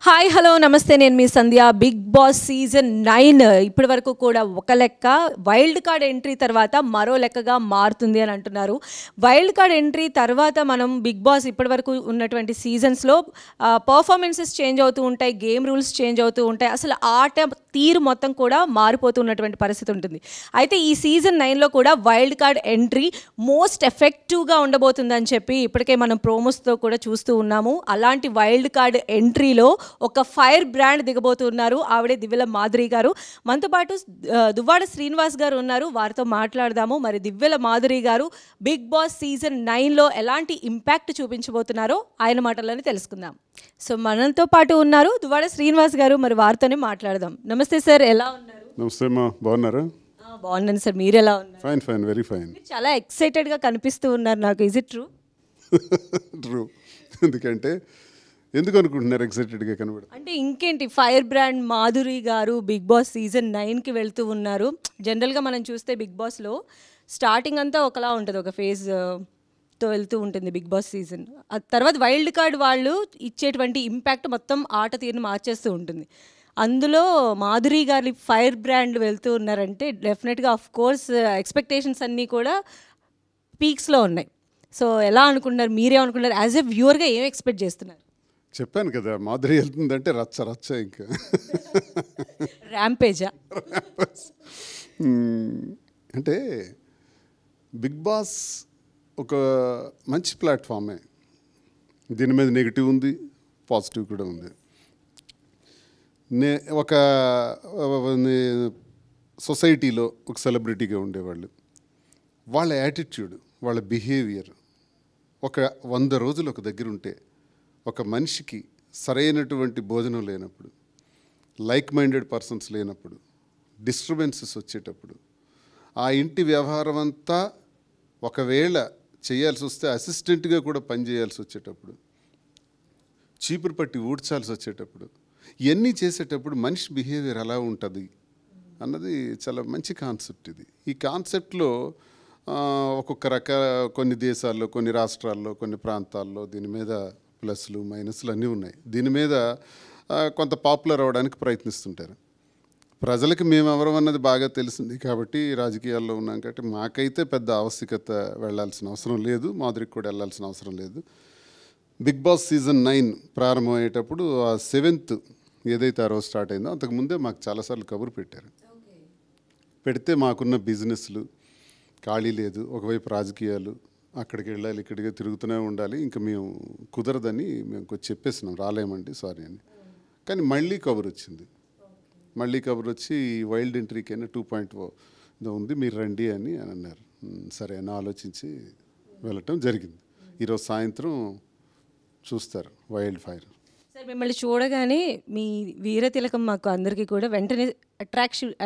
Hi hello నమస్తే, నేను మీ సంధ్య. Big boss season 9 ఇప్పటి వరకు కూడా ఒక లెక్క, వైల్డ్ కార్డ్ ఎంట్రీ తర్వాత మరో లెక్కగా మారుతుంది అని అంటున్నారు. వైల్డ్ కార్డ్ ఎంట్రీ తర్వాత మనం బిగ్ బాస్ ఇప్పటి వరకు ఉన్నటువంటి సీజన్స్లో పర్ఫార్మెన్సెస్ చేంజ్ అవుతూ ఉంటాయి, గేమ్ రూల్స్ చేంజ్ అవుతూ ఉంటాయి, అసలు ఆట తీరు మొత్తం కూడా మారిపోతున్నటువంటి పరిస్థితి ఉంటుంది. అయితే ఈ సీజన్ 9లో కూడా వైల్డ్ కార్డ్ ఎంట్రీ మోస్ట్ ఎఫెక్టివ్గా ఉండబోతుందని చెప్పి ఇప్పటికే మనం ప్రోమోస్తో కూడా చూస్తూ ఉన్నాము. అలాంటి వైల్డ్ కార్డ్ ఎంట్రీలో ఒక ఫైర్ బ్రాండ్ దిగబోతున్నారు. ఆవిడే దివ్యల మాధురి గారు. మనతో పాటు దువ్వాడ శ్రీనివాస్ గారు ఉన్నారు, వారితో మాట్లాడదాము. మరి దివ్యల మాధురి గారు బిగ్ బాస్ సీజన్ 9లో ఎలాంటి ఇంపాక్ట్ చూపించబోతున్నారో ఆయన మాటల్లోనే తెలుసుకుందాం. సో మనతో పాటు ఉన్నారు దువ్వాడ శ్రీనివాస్ గారు, మరి వారితోనే మాట్లాడదాం. నమస్తే సార్, ఎలా ఉన్నారు? నమస్తే మా, బాగున్నారా? బాగున్నాను సార్, మీరు ఎలా ఉన్నారు? Fine fine, very fine. చాలా ఎక్సైటెడ్గా కనిపిస్తూ ఉన్నారు నాకు. Is it true? ట్రూ. ఎందుకు అనుకుంటున్నారు ఎక్సైటెడ్గా కనబడు? అంటే ఇంకేంటి, ఫైర్ బ్రాండ్ మాధురి గారు బిగ్ బాస్ సీజన్ 9కి వెళ్తూ ఉన్నారు. జనరల్గా మనం చూస్తే బిగ్ బాస్లో స్టార్టింగ్ అంతా ఒకలా ఉంటుంది, ఒక ఫేజ్తో వెళ్తూ ఉంటుంది బిగ్ బాస్ సీజన్. ఆ తర్వాత వైల్డ్ కార్డ్ వాళ్ళు ఇచ్చేటువంటి ఇంపాక్ట్ మొత్తం ఆట తీరుని మార్చేస్తూ ఉంటుంది. అందులో మాధురి గారి ఫైర్ బ్రాండ్ వెళ్తూ ఉన్నారంటే డెఫినెట్గా ఆఫ్ కోర్స్ ఎక్స్పెక్టేషన్స్ అన్నీ కూడా పీక్స్లో ఉన్నాయి. సో ఎలా అనుకుంటున్నారు, మీరేమనుకుంటున్నారు? యాజ్ ఎ వ్యూవర్గా ఏం ఎక్స్పెక్ట్ చేస్తున్నారు? చెప్పాను కదా, మాధురి వెళ్తుందంటే రచ్చ రచ్చ, ఇంకా ర్యాంపేజా? అంటే బిగ్ బాస్ ఒక మంచి ప్లాట్ఫామే. దీని మీద నెగిటివ్ ఉంది, పాజిటివ్ కూడా ఉంది. ఒక సొసైటీలో ఒక సెలబ్రిటీగా ఉండేవాళ్ళు, వాళ్ళ యాటిట్యూడ్, వాళ్ళ బిహేవియర్ ఒక 100 రోజులు ఒక దగ్గర ఉంటే, ఒక మనిషికి సరైనటువంటి భోజనం లేనప్పుడు, లైక్ మైండెడ్ పర్సన్స్ లేనప్పుడు, డిస్టర్బెన్సెస్ వచ్చేటప్పుడు, ఆ ఇంటి వ్యవహారం అంతా ఒకవేళ చేయాల్సి వస్తే అసిస్టెంట్గా కూడా పనిచేయాల్సి వచ్చేటప్పుడు, చీపురు పట్టి ఊడ్చాల్సి వచ్చేటప్పుడు, ఇవన్నీ చేసేటప్పుడు మనిషి బిహేవియర్ ఎలా ఉంటుంది అన్నది చాలా మంచి కాన్సెప్ట్ ఇది. ఈ కాన్సెప్ట్లో ఒక్కొక్క కొన్ని దేశాల్లో, కొన్ని రాష్ట్రాల్లో, కొన్ని ప్రాంతాల్లో దీని మీద ప్లస్లు మైనస్లు అన్నీ ఉన్నాయి. దీని మీద కొంత పాపులర్ అవ్వడానికి ప్రయత్నిస్తుంటారు. ప్రజలకి మేము ఎవరం అన్నది బాగా తెలిసింది కాబట్టి, రాజకీయాల్లో ఉన్నాం కాబట్టి మాకైతే పెద్ద ఆవశ్యకత వెళ్ళాల్సిన అవసరం లేదు, మాధురికి కూడా వెళ్ళాల్సిన అవసరం లేదు. బిగ్ బాస్ సీజన్ 9 ప్రారంభమయ్యేటప్పుడు ఆ 7th ఏదైతే ఆ రోజు స్టార్ట్ అయిందో అంతకుముందే మాకు చాలాసార్లు కబురు పెట్టారు. పెడితే మాకున్న బిజినెస్లు ఖాళీ లేదు, ఒకవైపు రాజకీయాలు, అక్కడికి వెళ్ళాలి, ఇక్కడికి తిరుగుతూనే ఉండాలి, ఇంకా మేము కుదరదని మేము కొంచెం చెప్పేసినాం, రాలేమండి సారీ అని. కానీ మళ్ళీ కబురు వచ్చింది. మళ్ళీ కబురు వచ్చి వైల్డ్ ఎంట్రీకైనా 2.0 ఉంది, మీరు రండి అని అన్నారు. సరే అని ఆలోచించి వెళ్ళటం జరిగింది. ఈరోజు సాయంత్రం చూస్తారు వైల్డ్ ఫైర్. సార్, మిమ్మల్ని చూడగానే మీ వీరతిలకం మాకు అందరికీ కూడా వెంటనే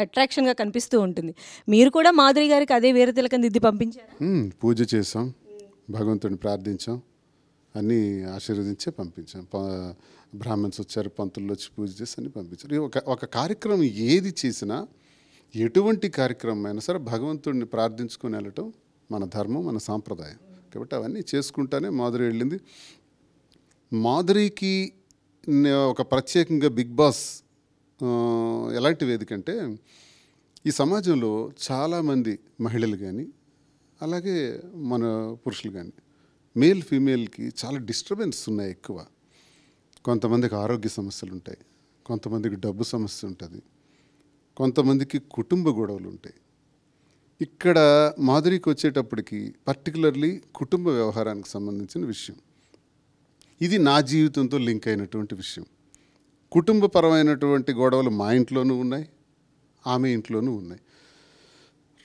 అట్రాక్షన్గా కనిపిస్తూ ఉంటుంది. మీరు కూడా మాధురి గారికి అదే వీరతిలకం దిద్ది పంపించారు? పూజ చేసాం, భగవంతుడిని ప్రార్థించాం, అన్నీ ఆశీర్వదించే పంపించాం. బ్రాహ్మణ్స్ వచ్చారు, పంతులు వచ్చి పూజ చేసి అన్నీ పంపించారు. ఒక కార్యక్రమం ఏది చేసినా, ఎటువంటి కార్యక్రమం అయినా సరే భగవంతుడిని ప్రార్థించుకొని వెళ్ళటం మన ధర్మం, మన సాంప్రదాయం. కాబట్టి అవన్నీ చేసుకుంటానే మాధురి వెళ్ళింది. మాధురికి ఒక ప్రత్యేకంగా బిగ్ బాస్ ఎలాంటి వేదిక అంటే, ఈ సమాజంలో చాలామంది మహిళలు కానీ, అలాగే మన పురుషులు కానీ, మేల్ ఫీమేల్కి చాలా డిస్టర్బెన్స్ ఉన్నాయి ఎక్కువ. కొంతమందికి ఆరోగ్య సమస్యలు ఉంటాయి, కొంతమందికి డబ్బు సమస్య ఉంటుంది, కొంతమందికి కుటుంబ గొడవలు ఉంటాయి. ఇక్కడ మాధురికి వచ్చేటప్పటికి పర్టికులర్లీ కుటుంబ వ్యవహారానికి సంబంధించిన విషయం. ఇది నా జీవితంతో లింక్ అయినటువంటి విషయం. కుటుంబపరమైనటువంటి గొడవలు మా ఇంట్లోనూ ఉన్నాయి, ఆమె ఇంట్లోనూ ఉన్నాయి.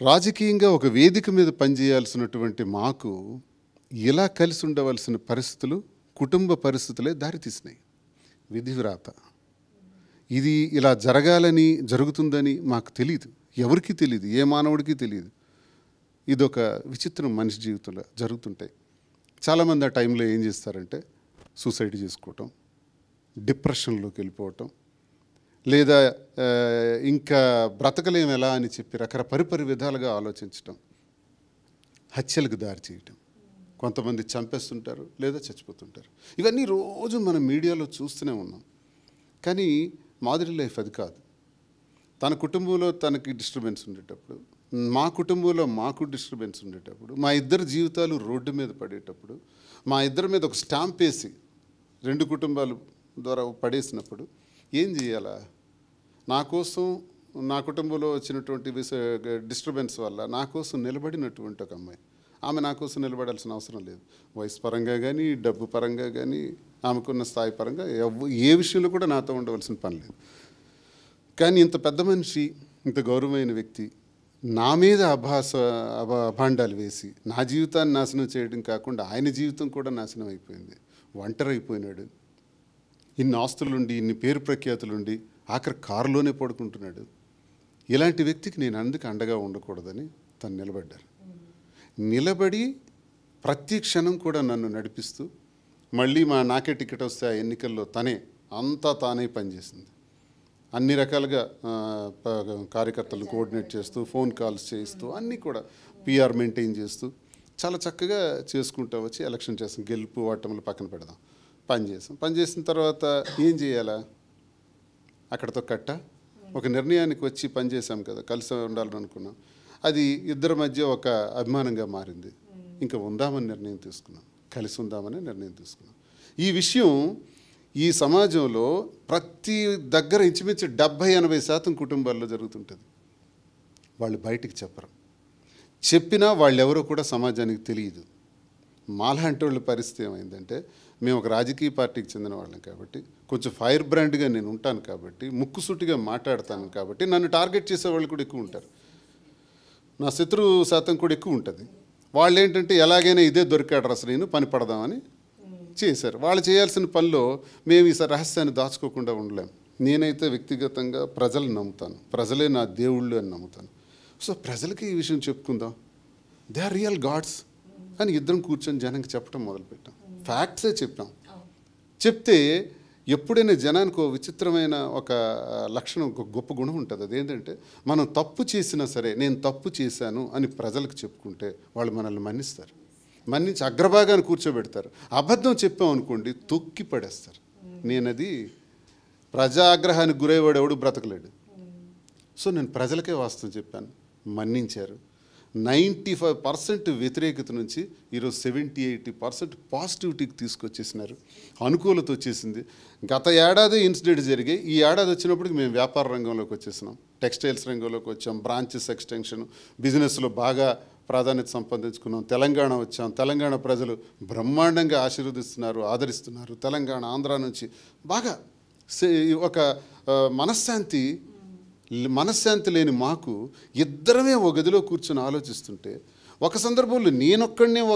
రాజకీయంగా ఒక వేదిక మీద పనిచేయాల్సినటువంటి మాకు ఇలా కలిసి ఉండవలసిన పరిస్థితులు, కుటుంబ పరిస్థితులే దారితీసినాయి. విధివ్రాత ఇది ఇలా జరగాలని, జరుగుతుందని మాకు తెలియదు, ఎవరికీ తెలియదు, ఏ మానవుడికి తెలియదు. ఇదొక విచిత్రం మనిషి జీవితంలో జరుగుతుంటాయి. చాలామంది ఆ టైంలో ఏం చేస్తారంటే సూసైడ్ చేసుకోవటం, డిప్రెషన్లోకి వెళ్ళిపోవటం, లేదా ఇంకా బ్రతకలేం ఎలా అని చెప్పి పరిపరి విధాలుగా ఆలోచించటం, హత్యలకు దారి చేయటం, కొంతమంది చంపేస్తుంటారు లేదా చచ్చిపోతుంటారు. ఇవన్నీ రోజు మనం మీడియాలో చూస్తూనే ఉన్నాం. కానీ మాధురి లైఫ్ అది కాదు. తన కుటుంబంలో తనకి డిస్టర్బెన్స్ ఉండేటప్పుడు, మా కుటుంబంలో మాకు డిస్టర్బెన్స్ ఉండేటప్పుడు, మా ఇద్దరు జీవితాలు రోడ్డు మీద పడేటప్పుడు, మా ఇద్దరి మీద ఒక స్టాంప్ వేసి 2 కుటుంబాలు ద్వారా పడేసినప్పుడు ఏం చేయాలా? నా కోసం, నా కుటుంబంలో వచ్చినటువంటి డిస్టర్బెన్స్ వల్ల నా కోసం నిలబడినటువంటి ఒక అమ్మాయి. ఆమె నా కోసం నిలబడాల్సిన అవసరం లేదు. వయసు పరంగా కానీ, డబ్బు పరంగా కానీ, ఆమెకున్న స్థాయి పరంగా ఏ విషయంలో కూడా నాతో ఉండవలసిన పని లేదు. కానీ ఇంత పెద్ద మనిషి, ఇంత గౌరవమైన వ్యక్తి నా మీద అభాండాలు వేసి నా జీవితాన్ని నాశనం చేయడం కాకుండా ఆయన జీవితం కూడా నాశనం అయిపోయింది. ఒంటరి అయిపోయినాడు. ఇన్ని ఆస్తులుండి, ఇన్ని పేరు ప్రఖ్యాతులుండి ఆఖరి కారులోనే పడుకుంటున్నాడు. ఇలాంటి వ్యక్తికి నేను అందుకు అండగా ఉండకూడదని తను నిలబడ్డారు. నిలబడి ప్రతి క్షణం కూడా నన్ను నడిపిస్తూ, మళ్ళీ నాకే టికెట్ వస్తే ఆ ఎన్నికల్లో అంతా తానే పనిచేసింది. అన్ని రకాలుగా కార్యకర్తలను కోఆర్డినేట్ చేస్తూ, ఫోన్ కాల్స్ చేస్తూ, అన్నీ కూడా పిఆర్ మెయింటైన్ చేస్తూ చాలా చక్కగా చేసుకుంటూ వచ్చి ఎలక్షన్ చేస్తాం. గెలుపు ఓటములు పక్కన పెడదాం, పనిచేసిన తర్వాత ఏం చేయాలా? అక్కడతో కట్ట. ఒక నిర్ణయానికి వచ్చి పనిచేసాం కదా, కలిసి ఉండాలని అనుకున్నాం. అది ఇద్దరి మధ్య ఒక అభిమానంగా మారింది. ఇంకా ఉందామని నిర్ణయం తీసుకున్నాం, కలిసి ఉందామని నిర్ణయం తీసుకున్నాం. ఈ విషయం ఈ సమాజంలో ప్రతి దగ్గర ఇంచుమించు 70-80% కుటుంబాల్లో జరుగుతుంటుంది. వాళ్ళు బయటికి చెప్పరు. చెప్పినా వాళ్ళెవరో కూడా సమాజానికి తెలియదు. మాలాంటి వాళ్ళ పరిస్థితి ఏమైందంటే, మేము ఒక రాజకీయ పార్టీకి చెందిన వాళ్ళం కాబట్టి, కొంచెం ఫైర్ బ్రాండ్గా నేను ఉంటాను కాబట్టి, ముక్కుసూటిగా మాట్లాడతాను కాబట్టి నన్ను టార్గెట్ చేసే వాళ్ళు కూడా ఎక్కువ ఉంటారు. నా శత్రు శాతం కూడా ఎక్కువ ఉంటుంది. వాళ్ళు ఏంటంటే ఎలాగైనా ఇదే దొరికాడు అసలు నేను పని పడదామని చేశారు. వాళ్ళు చేయాల్సిన పనిలో మేము ఈ రహస్యాన్ని దాచుకోకుండా ఉండలేం. నేనైతే వ్యక్తిగతంగా ప్రజలను నమ్ముతాను, ప్రజలే నా దేవుళ్ళు అని నమ్ముతాను. సో ప్రజలకి ఈ విషయం చెప్పుకుందాం, దే ఆర్ రియల్ గాడ్స్ అని ఇద్దరం కూర్చొని జనానికి చెప్పడం మొదలుపెట్టాం. ఫ్యాక్ట్సే చెప్పాం. చెప్తే ఎప్పుడైనా జనానికి ఒక విచిత్రమైన ఒక లక్షణం, ఒక గొప్ప గుణం ఉంటుంది. అదేంటంటే, మనం తప్పు చేసినా సరే నేను తప్పు చేశాను అని ప్రజలకు చెప్పుకుంటే వాళ్ళు మనల్ని మన్నిస్తారు, మన్నించి అగ్రభాగాన్ని కూర్చోబెడతారు. అబద్ధం చెప్పాం అనుకోండి, తొక్కి పడేస్తారు. నేనది ప్రజాగ్రహానికి గురయ్యేవాడు ఎవడు బ్రతకలేడు. సో నేను ప్రజలకే వాస్తవం చెప్పాను, మన్నించారు. 95% వ్యతిరేకత నుంచి ఈరోజు 70-80% పాజిటివిటీకి తీసుకొచ్చేసినారు. అనుకూలత వచ్చేసింది. గత ఏడాది ఇన్సిడెంట్ జరిగాయి, ఈ ఏడాది వచ్చినప్పటికి మేము వ్యాపార రంగంలోకి వచ్చేసినాం, టెక్స్టైల్స్ రంగంలోకి వచ్చాం, బ్రాంచెస్ ఎక్స్టెన్షన్, బిజినెస్లో బాగా ప్రాధాన్యత సంపాదించుకున్నాం. తెలంగాణ వచ్చాం, తెలంగాణ ప్రజలు బ్రహ్మాండంగా ఆశీర్వదిస్తున్నారు, ఆదరిస్తున్నారు. తెలంగాణ, ఆంధ్ర నుంచి బాగా ఒక మనశ్శాంతి లేని మాకు ఇద్దరమే ఒక గదిలో కూర్చొని ఆలోచిస్తుంటే, ఒక సందర్భంలో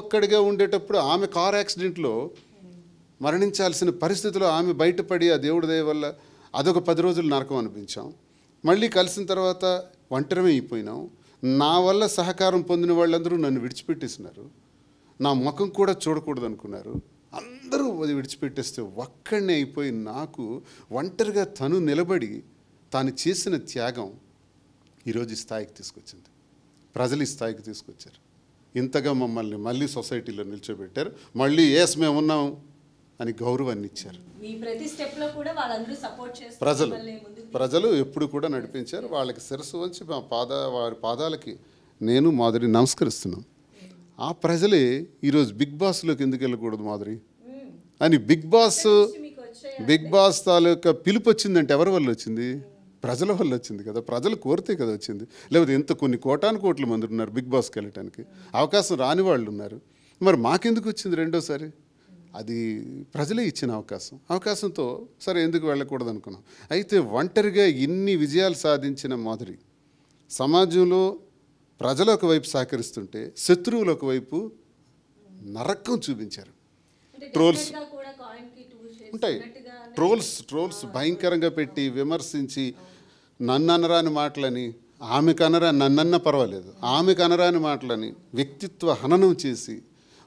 ఒక్కడిగా ఉండేటప్పుడు ఆమె కార్ యాక్సిడెంట్లో మరణించాల్సిన పరిస్థితిలో ఆమె బయటపడి ఆ దేవుడి దయ వల్ల అదొక 10 రోజులు నరకం అనిపించాం. మళ్ళీ కలిసిన తర్వాత ఒంటరిమే అయిపోయినాం. నా వల్ల సహకారం పొందిన వాళ్ళందరూ నన్ను విడిచిపెట్టేసినారు. నా ముఖం కూడా చూడకూడదు అనుకున్నారు. అందరూ అది విడిచిపెట్టేస్తే ఒక్కడనే అయిపోయి నాకు ఒంటరిగా తను నిలబడి తాను చేసిన త్యాగం ఈరోజు ఈ స్థాయికి తీసుకొచ్చింది. ప్రజలు ఈ స్థాయికి తీసుకొచ్చారు. ఇంతగా మమ్మల్ని మళ్ళీ సొసైటీలో నిల్చోబెట్టారు. మళ్ళీ మేము ఉన్నాం అని గౌరవాన్ని ఇచ్చారు. ప్రజలు ఎప్పుడు కూడా నడిపించారు. వాళ్ళకి శిరస్సు వంచి వారి పాదాలకి నేను మాధురి నమస్కరిస్తున్నాం. ఆ ప్రజలే ఈరోజు బిగ్ బాస్లోకి ఎందుకు వెళ్ళకూడదు మాధురి అని బిగ్ బాస్ తాలూకా పిలుపు వచ్చిందంటే ఎవరి వల్ల వచ్చింది? ప్రజల వల్ల వచ్చింది కదా. ప్రజలు కోరితే కదా వచ్చింది. లేకపోతే కొన్ని కోట్ల మంది ఉన్నారు బిగ్ బాస్కి వెళ్ళటానికి, అవకాశం రాని వాళ్ళు ఉన్నారు. మరి మాకెందుకు వచ్చింది రెండోసారి? అది ప్రజలే ఇచ్చిన అవకాశంతో సరే ఎందుకు వెళ్ళకూడదు అనుకున్నాం. అయితే ఒంటరిగా ఇన్ని విజయాలు సాధించిన మాధురి సమాజంలో ప్రజలు ఒకవైపు సహకరిస్తుంటే శత్రువులు ఒకవైపు నరకం చూపించారు. ట్రోల్స్ ఉంటాయి, ట్రోల్స్ భయంకరంగా పెట్టి విమర్శించి నన్ను అనరాని మాటలని, ఆమెకు నన్నన్న పర్వాలేదు, ఆమెకు అనరాని మాటలని వ్యక్తిత్వ హననం చేసి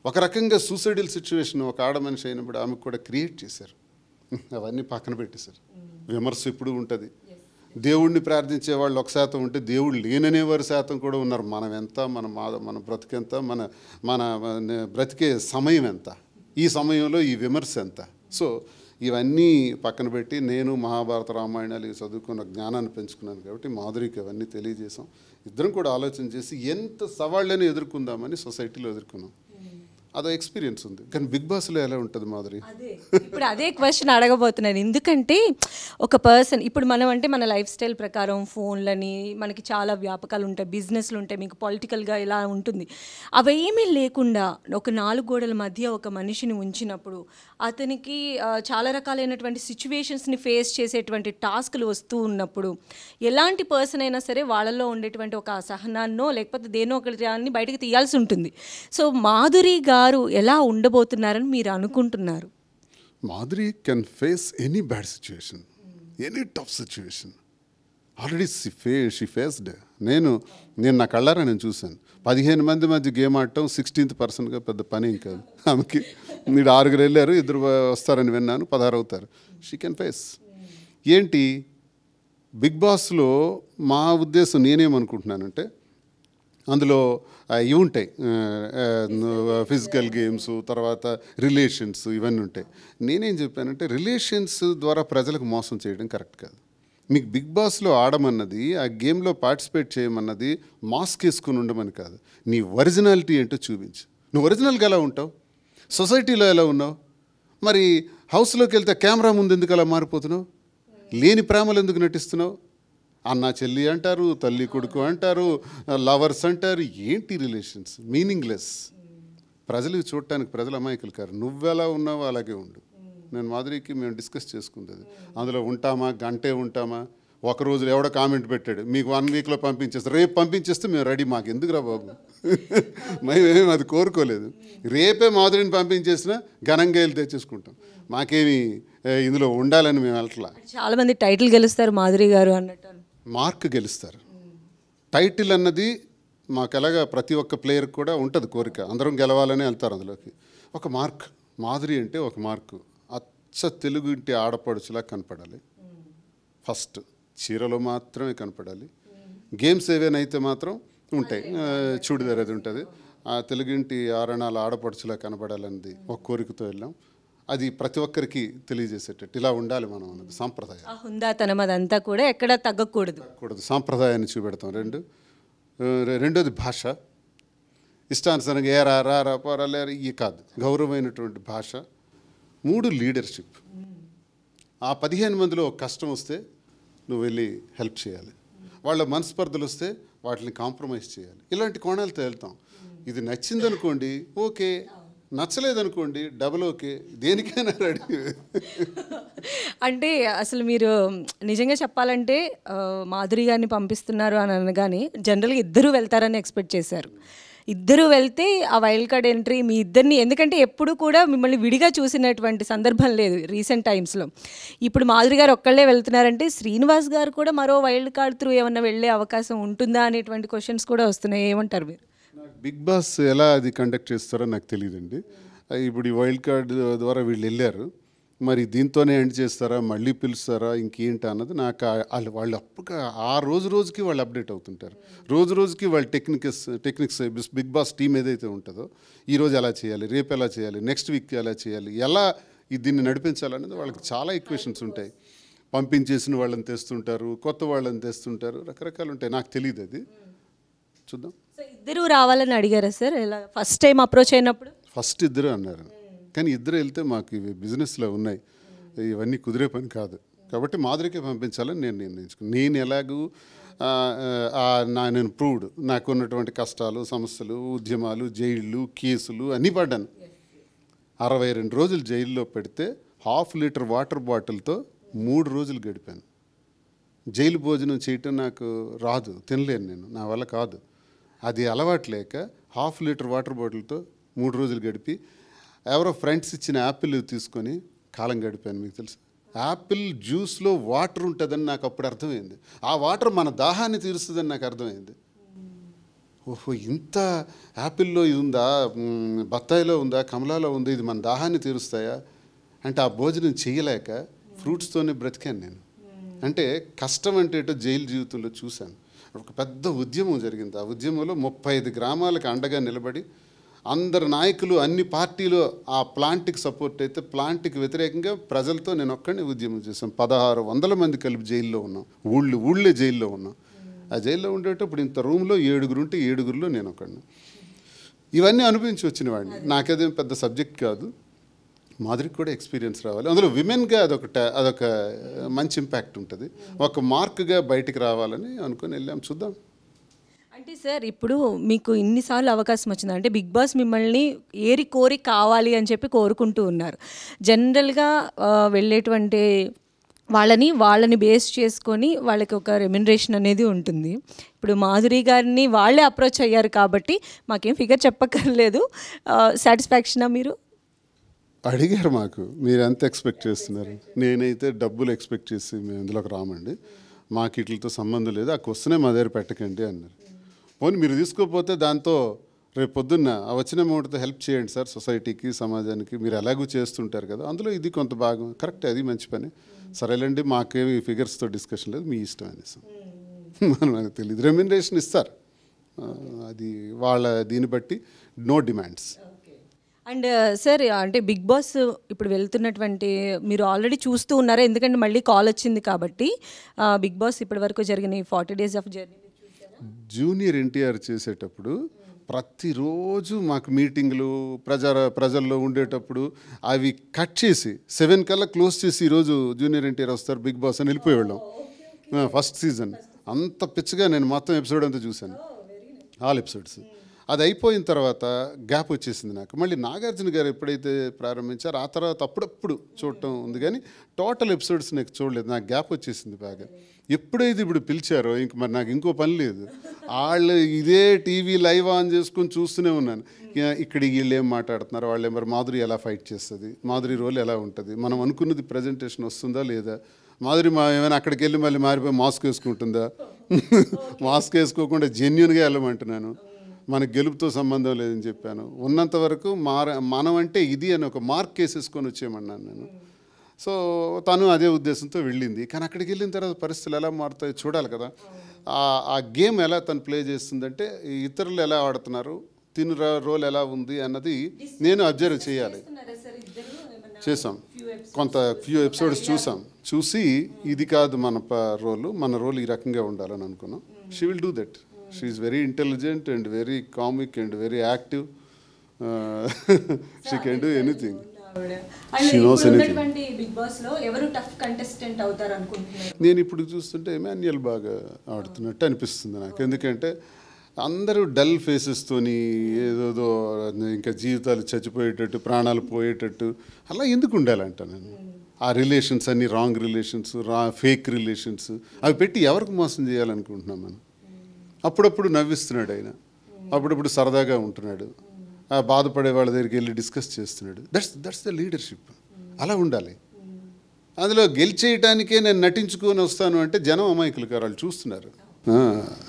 ఒక రకంగా సూసైడల్ సిచ్యువేషన్ ఒక ఆడ మనిషి అయినప్పుడు ఆమెకు కూడా క్రియేట్ చేశారు. అవన్నీ పక్కన పెట్టేశారు. విమర్శ ఎప్పుడు ఉంటుంది. దేవుడిని ప్రార్థించే వాళ్ళు 1% ఉంటే దేవుడు లేననేవారు శాతం కూడా ఉన్నారు. మనం ఎంత, మన బ్రతికెంత, మన బ్రతికే సమయం ఎంత, ఈ సమయంలో ఈ విమర్శ ఎంత. సో ఇవన్నీ పక్కన పెట్టి నేను మహాభారత రామాయణాలు ఇవి చదువుకున్న జ్ఞానాన్ని పెంచుకున్నాను కాబట్టి మాధురికి అవన్నీ తెలియజేసాం. ఇద్దరం కూడా ఆలోచన చేసి ఎంత సవాళ్ళని ఎదుర్కొందామని సొసైటీలో ఎదుర్కొన్నాం. అదో ఎక్స్పీరియన్స్ ఉంది. కానీ బిగ్ బాస్లో ఎలా ఉంటుంది మాధురి? ఇప్పుడు అదే క్వశ్చన్ అడగబోతున్నాను. ఎందుకంటే ఒక పర్సన్ ఇప్పుడు మనం అంటే మన లైఫ్ స్టైల్ ప్రకారం ఫోన్లని మనకి చాలా వ్యాపకాలు ఉంటాయి, బిజినెస్లు ఉంటాయి, మీకు పొలిటికల్గా ఇలా ఉంటుంది. అవేమీ లేకుండా ఒక 4 గోడల మధ్య ఒక మనిషిని ఉంచినప్పుడు అతనికి చాలా రకాలైనటువంటి సిచ్యువేషన్స్ని ఫేస్ చేసేటువంటి టాస్క్లు వస్తూ ఉన్నప్పుడు ఎలాంటి పర్సన్ అయినా సరే వాళ్ళలో ఉండేటువంటి ఒక అసహనాన్నో లేకపోతే దేనో ఒకటి దాన్ని బయటకు తీయాల్సి ఉంటుంది. సో మాధురి గారు ఎలా ఉండబోతున్నారని మీరు అనుకుంటున్నారు? Madhuri can face any bad situation, any tough situation. Already she faced. నేను నా కళ్ళారా నేను చూశాను. 15 మంది మధ్య గేమ్ ఆడటం 16th పర్సన్గా పెద్ద పని ఇంకా ఆమెకి. మీరు 6 వెళ్ళారు, 2 వస్తారని విన్నాను, 16 అవుతారు. She can face. ఏంటి బిగ్ బాస్లో మా ఉద్దేశం నేనేమనుకుంటున్నానంటే అందులో ఇవి ఉంటాయి, ఫిజికల్ గేమ్స్, తర్వాత రిలేషన్స్, ఇవన్నీ ఉంటాయి. నేనేం చెప్పానంటే రిలేషన్స్ ద్వారా ప్రజలకు మోసం చేయడం కరెక్ట్ కాదు. మీకు బిగ్ బాస్లో ఆడమన్నది, ఆ గేమ్లో పార్టిసిపేట్ చేయమన్నది మాస్క్ వేసుకుని ఉండమని కాదు. నీ ఒరిజినాలిటీ ఏంటో చూపించు. నువ్వు ఒరిజినల్గా ఎలా ఉంటావు, సొసైటీలో ఎలా ఉన్నావు, మరి హౌస్లోకి వెళ్తే కెమెరా ముందు ఎందుకు అలా మారిపోతున్నావు, లేని ప్రేమలు ఎందుకు నటిస్తున్నావు, అన్న చెల్లి అంటారు, తల్లి కొడుకు అంటారు, లవర్స్ అంటారు. ఏంటి రిలేషన్స్? మీనింగ్లెస్. ప్రజలు చూడటానికి ప్రజలు అమాయకులు కారు. నువ్వెలా ఉన్నావో అలాగే ఉండు. నేను మాధురికి మేము డిస్కస్ చేసుకుంది. అందులో ఉంటామా, గంటే ఉంటామా. ఒక రోజు ఎవడో కామెంట్ పెట్టాడు, మీకు 1 వీక్లో పంపించేస్తారు, రేపు పంపించేస్తే మేము రెడీ, మాకు ఎందుకురా బాబు. మేమేమి అది కోరుకోలేదు. రేపే మాధురిని పంపించేసినా ఘనంగా వెళ్ళి తెచ్చేసుకుంటాం. మాకేమి ఇందులో ఉండాలని మేము వెళ్ళట్లా. చాలామంది టైటిల్ గెలుస్తారు మాధురి గారు అన్నట్టు. మార్క్ గెలుస్తారు. టైటిల్ అన్నది మాకు ఎలాగా ప్రతి ఒక్క ప్లేయర్ కూడా ఉంటుంది కోరిక, అందరం గెలవాలని వెళ్తారు అందులోకి. ఒక మార్క్, మాధురి అంటే ఒక మార్కు. అచ్చ తెలుగు ఇంటి ఆడపడుచులా కనపడాలి. ఫస్ట్ చీరలో మాత్రమే కనపడాలి. గేమ్స్ ఏవైనా అయితే మాత్రం ఉంటాయి, చూడిదార్ అది ఉంటుంది. ఆ తెలుగింటి ఆరణాల ఆడపడుచులా కనపడాలన్నది ఒక కోరికతో వెళ్ళాం. అది ప్రతి ఒక్కరికి తెలియజేసేటట్టు ఇలా ఉండాలి మనం అన్నది సాంప్రదాయం. హుందాతనం అదంతా కూడా ఎక్కడ తగ్గకూడదు. సాంప్రదాయాన్ని చూపెడతాం. రెండోది భాష. ఇష్టానుసారంగా ఏరా రా పోరాలేరు ఇవి కాదు, గౌరవమైనటువంటి భాష. 3 లీడర్షిప్. ఆ 15 మందిలో ఒక కష్టం వస్తే నువ్వు వెళ్ళి హెల్ప్ చేయాలి. వాళ్ళ మనస్పర్ధలు వస్తే వాటిని కాంప్రమైజ్ చేయాలి. ఇలాంటి కోణాలతో వెళ్తాం. ఇది నచ్చిందనుకోండి ఓకే, నచ్చలేదనుకోండి డబుల్ ఓకే, దేనికైనా రెడీ. అంటే అసలు మీరు నిజంగా చెప్పాలంటే మాధురి గారిని పంపిస్తున్నారు అని అనగానే జనరల్గా ఇద్దరు వెళ్తారని ఎక్స్పెక్ట్ చేశారు. ఇద్దరు వెళ్తే ఆ వైల్డ్ కార్డ్ ఎంట్రీ మీ ఇద్దరిని, ఎందుకంటే ఎప్పుడు కూడా మిమ్మల్ని విడిగా చూసినటువంటి సందర్భం లేదు రీసెంట్ టైమ్స్లో. ఇప్పుడు మాధురి గారు ఒక్కళ్ళే వెళ్తున్నారంటే శ్రీనివాస్ గారు కూడా మరో వైల్డ్ కార్డ్ త్రూ ఏమన్నా వెళ్ళే అవకాశం ఉంటుందా అనేటువంటి క్వశ్చన్స్ కూడా వస్తున్నాయి. ఏమంటారు మీరు? బిగ్ బాస్ ఎలా అది కండక్ట్ చేస్తారో నాకు తెలియదండి. ఇప్పుడు ఈ వైల్డ్ కార్డ్ ద్వారా వీళ్ళు వెళ్ళారు, మరి దీంతోనే ఎండ్ చేస్తారా, మళ్ళీ పిలుస్తారా, ఇంకేంటి అన్నది నాకు వాళ్ళు అప్పుడు ఆ రోజుకి వాళ్ళు అప్డేట్ అవుతుంటారు. రోజుకి వాళ్ళ టెక్నిక్స్ బిగ్ బాస్ టీం ఏదైతే ఉంటుందో ఈరోజు ఎలా చేయాలి, రేపు ఎలా చేయాలి, నెక్స్ట్ వీక్ ఎలా చేయాలి, ఎలా దీన్ని నడిపించాలనేది వాళ్ళకి చాలా ఈక్వేషన్స్ ఉంటాయి. పంపించేసిన వాళ్ళని తెస్తుంటారు, కొత్త వాళ్ళని తెస్తుంటారు, రకరకాలు ఉంటాయి. నాకు తెలియదు, అది చూద్దాం. ఇద్దరు రావాలని అడిగారా సార్ ఎలా ఫస్ట్ టైం అప్రోచ్ అయినప్పుడు? ఫస్ట్ ఇద్దరు అన్నారు, కానీ ఇద్దరు వెళ్తే మాకు ఇవి బిజినెస్లో ఉన్నాయి, ఇవన్నీ కుదిరే పని కాదు. కాబట్టి మాధురికే పంపించాలని నేను నిర్ణయించుకున్నాను. నేను ఎలాగూ నేను ప్రూవ్డ్, నాకు ఉన్నటువంటి కష్టాలు, సమస్యలు, ఉద్యమాలు, జైళ్ళు, కేసులు అన్నీ పడ్డాను. 62 రోజులు జైల్లో పెడితే 1/2 లీటర్ వాటర్ బాటిల్తో 3 రోజులు గడిపాను. జైలు భోజనం చేయటం నాకు రాదు, తినలేను నేను, నా వల్ల కాదు. అది అలవాటు లేక 1/2 లీటర్ వాటర్ బాటిల్తో 3 రోజులు గడిపి ఎవరో ఫ్రెండ్స్ ఇచ్చిన యాపిల్ తీసుకొని కాలం గడిపాను. మీకు తెలుసు, యాపిల్ జ్యూస్లో వాటర్ ఉంటుందని నాకు అప్పుడు అర్థమైంది. ఆ వాటర్ మన దాహాన్ని తీరుస్తుందని నాకు అర్థమైంది. ఓహో, ఇంత యాపిల్లో ఇది ఉందా, బత్తాయిలో ఉందా, కమలాలో ఉందా, ఇది మన దాహాన్ని తీరుస్తాయా అంటే ఆ భోజనం చేయలేక ఫ్రూట్స్తోనే బ్రతికాను నేను. అంటే కష్టం అంటే ఏటో జైలు జీవితంలో చూశాను. ఒక పెద్ద ఉద్యమం జరిగింది. ఆ ఉద్యమంలో 35 గ్రామాలకు అండగా నిలబడి అందరు నాయకులు అన్ని పార్టీలు ఆ ప్లాంట్కి సపోర్ట్ అయితే ప్లాంట్కి వ్యతిరేకంగా ప్రజలతో నేను ఒక్కడిని ఉద్యమం చేశాను. 1600 మంది కలిపి జైల్లో ఉన్నాం, ఊళ్ళే జైల్లో ఉన్నాం. ఆ జైల్లో ఉండేటప్పుడు ఇంత రూమ్లో 7 ఉంటే 7లో నేను ఒకడిని. ఇవన్నీ అనిపించి వచ్చిన వాడిని. నాకేదేం పెద్ద సబ్జెక్ట్ కాదు. మాధురికి కూడా ఎక్స్పీరియన్స్ రావాలి, అందులో విమెన్గా అదొక మంచి ఇంపాక్ట్ ఉంటుంది. ఒక మార్క్గా బయటికి రావాలని అనుకుని వెళ్ళాం. చూద్దాం. అంటే సార్ ఇప్పుడు మీకు ఇన్నిసార్లు అవకాశం వచ్చింది అంటే బిగ్ బాస్ మిమ్మల్ని ఏరి కోరి కావాలి అని చెప్పి కోరుకుంటూ ఉన్నారు. జనరల్గా వెళ్ళేటువంటి వాళ్ళని బేస్ చేసుకొని వాళ్ళకి ఒక రెమ్యునరేషన్ అనేది ఉంటుంది. ఇప్పుడు మాధురి గారిని వాళ్ళే అప్రోచ్ అయ్యారు కాబట్టి మాకేం ఫిగర్ చెప్పక్కర్లేదు. సాటిస్ఫాక్షనా మీరు? అడిగారు మాకు, మీరు ఎంత ఎక్స్పెక్ట్ చేస్తున్నారు? నేనైతే డబ్బులు ఎక్స్పెక్ట్ చేసి మేము ఇందులోకి రామండి, మాకు వీటితో సంబంధం లేదు, ఆ క్వశ్చనే మా దగ్గర పెట్టకండి అన్నారు. పోనీ మీరు తీసుకోకపోతే దాంతో రేపు పొద్దున్న ఆ వచ్చిన అమౌంట్తో హెల్ప్ చేయండి సార్ సొసైటీకి, సమాజానికి, మీరు ఎలాగూ చేస్తుంటారు కదా, అందులో ఇది కొంత భాగం. కరెక్ట్, అది మంచి పని. సరేలేండి, మాకేమి ఫిగర్స్తో డిస్కషన్ లేదు, మీ ఇష్టం అనేసి. మనకు తెలియదు, రెమ్యునరేషన్ ఇస్తారు, అది వాళ్ళ దీన్ని బట్టి, నో డిమాండ్స్. అండ్ సార్ అంటే బిగ్ బాస్ ఇప్పుడు వెళ్తున్నటువంటి మీరు ఆల్రెడీ చూస్తూ ఉన్నారా? ఎందుకంటే మళ్ళీ కాల్ వచ్చింది కాబట్టి. బిగ్ బాస్ ఇప్పటి వరకు జరిగిన 40 days of journey junior NTR చేసేటప్పుడు ప్రతిరోజు మాకు మీటింగ్లు ప్రజల్లో ఉండేటప్పుడు అవి కట్ చేసి 7 కల్లా క్లోజ్ చేసి ఈరోజు జూనియర్ ఎన్టీఆర్ వస్తారు బిగ్ బాస్ అని వెళ్ళిపోయేవాళ్ళం. ఫస్ట్ సీజన్ అంత పిచ్చిగా నేను మొత్తం ఎపిసోడ్ అంతా చూశాను, ఆల్ ఎపిసోడ్స్. అది అయిపోయిన తర్వాత గ్యాప్ వచ్చేసింది నాకు. మళ్ళీ నాగార్జున గారు ఎప్పుడైతే ప్రారంభించారో ఆ తర్వాత అప్పుడప్పుడు చూడటం ఉంది, కానీ టోటల్ ఎపిసోడ్స్ నాకు చూడలేదు. నాకు గ్యాప్ వచ్చేసింది బాగా. ఎప్పుడైతే ఇప్పుడు పిలిచారో ఇంక మరి నాకు ఇంకో పని లేదు, వాళ్ళు ఇదే టీవీ లైవ్ ఆన్ చేసుకొని చూస్తూనే ఉన్నాను. ఇక్కడ వీళ్ళు ఏం మాట్లాడుతున్నారు, వాళ్ళు మరి మాధురి ఎలా ఫైట్ చేస్తుంది, మాధురి రోల్ ఎలా ఉంటుంది, మనం అనుకున్నది ప్రజెంటేషన్ వస్తుందా లేదా, మాధురి ఏమైనా అక్కడికి వెళ్ళి మళ్ళీ మారిపోయి మాస్క్ వేసుకుంటుందా, మాస్క్ వేసుకోకుండా జెన్యున్గా వెళ్ళమంటున్నాను, మనకు గెలుపుతో సంబంధం లేదని చెప్పాను. ఉన్నంత వరకు మనం అంటే ఇది అని ఒక మార్క్ వేసేసుకొని వచ్చేయమన్నాను నేను. సో తను అదే ఉద్దేశంతో వెళ్ళింది. కానీ అక్కడికి వెళ్ళిన తర్వాత పరిస్థితులు ఎలా మారుతాయో చూడాలి కదా. ఆ గేమ్ ఎలా తను ప్లే చేస్తుందంటే ఇతరులు ఎలా ఆడుతున్నారు, తిను రోల్ ఎలా ఉంది అన్నది నేను అబ్జర్వ్ చేయాలి. చేసాం, ఫ్యూ ఎపిసోడ్స్ చూసి ఇది కాదు మన రోల్ ఈ రకంగా ఉండాలని అనుకున్నాం. She will do that. She is very intelligent and very comic and very active. She can do anything. She knows anything. Big Boss లో ఎవరు టఫ్ కంటెస్టెంట్ అవుతారు అనుకుంటున్నారు? నేను ఇప్పుడు చూస్తుంటే ఎమాన్యుయల్ బాగా ఆడుతున్నట్టు అనిపిస్తుంది నాకు. ఎందుకంటే అందరూ డల్ ఫేసెస్తోని ఏదోదో ఇంకా జీవితాలు చచ్చిపోయేటట్టు, ప్రాణాలు పోయేటట్టు అలా ఎందుకు ఉండాలంట నేను. ఆ రిలేషన్స్ అన్ని రాంగ్ రిలేషన్స్, ఫేక్ రిలేషన్స్ అవి పెట్టి ఎవరికి మోసం చేయాలనుకుంటున్నాం మనం. అప్పుడప్పుడు నవ్విస్తున్నాడు ఆయన, అప్పుడప్పుడు సరదాగా ఉంటున్నాడు, బాధపడే వాళ్ళ దగ్గరికి వెళ్ళి డిస్కస్ చేస్తున్నాడు. That's the leadership. అలా ఉండాలి. అందులో గెలిచేయటానికే నేను నటించుకొని వస్తాను అంటే జనం అమాయకులు కారు, వాళ్ళు చూస్తున్నారు.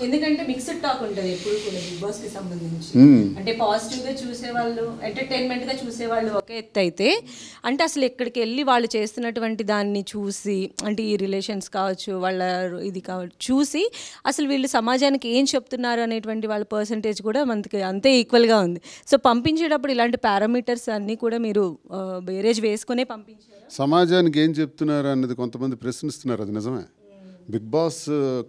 ఎందుకంటే మిక్స్డ్ టాక్ ఉంటుంది ఎప్పుడు కూడా బిగ్ బాస్ కి సంబంధించి. అంటే పాజిటివ్ గా చూసేవాళ్ళు, ఎంటర్టైన్మెంట్ గా చూసేవాళ్ళు ఒక ఎత్తు అయితే, అంటే అసలు ఇక్కడికి వెళ్ళి వాళ్ళు చేస్తున్నటువంటి దాన్ని చూసి, అంటే ఈ రిలేషన్స్ కావచ్చు, వాళ్ళ ఇది కావచ్చు చూసి అసలు వీళ్ళు సమాజానికి ఏం చెప్తున్నారు అనేటువంటి వాళ్ళ పర్సంటేజ్ కూడా మనకి అంతే ఈక్వల్గా ఉంది. సో పంపించేటప్పుడు ఇలాంటి పారామీటర్స్ అన్నీ కూడా మీరు బేరేజ్ వేసుకునే పంపించారు. సమాజానికి ఏం చెప్తున్నారు అన్నది కొంతమంది ప్రశ్నిస్తున్నారు, అది నిజమే. బిగ్ బాస్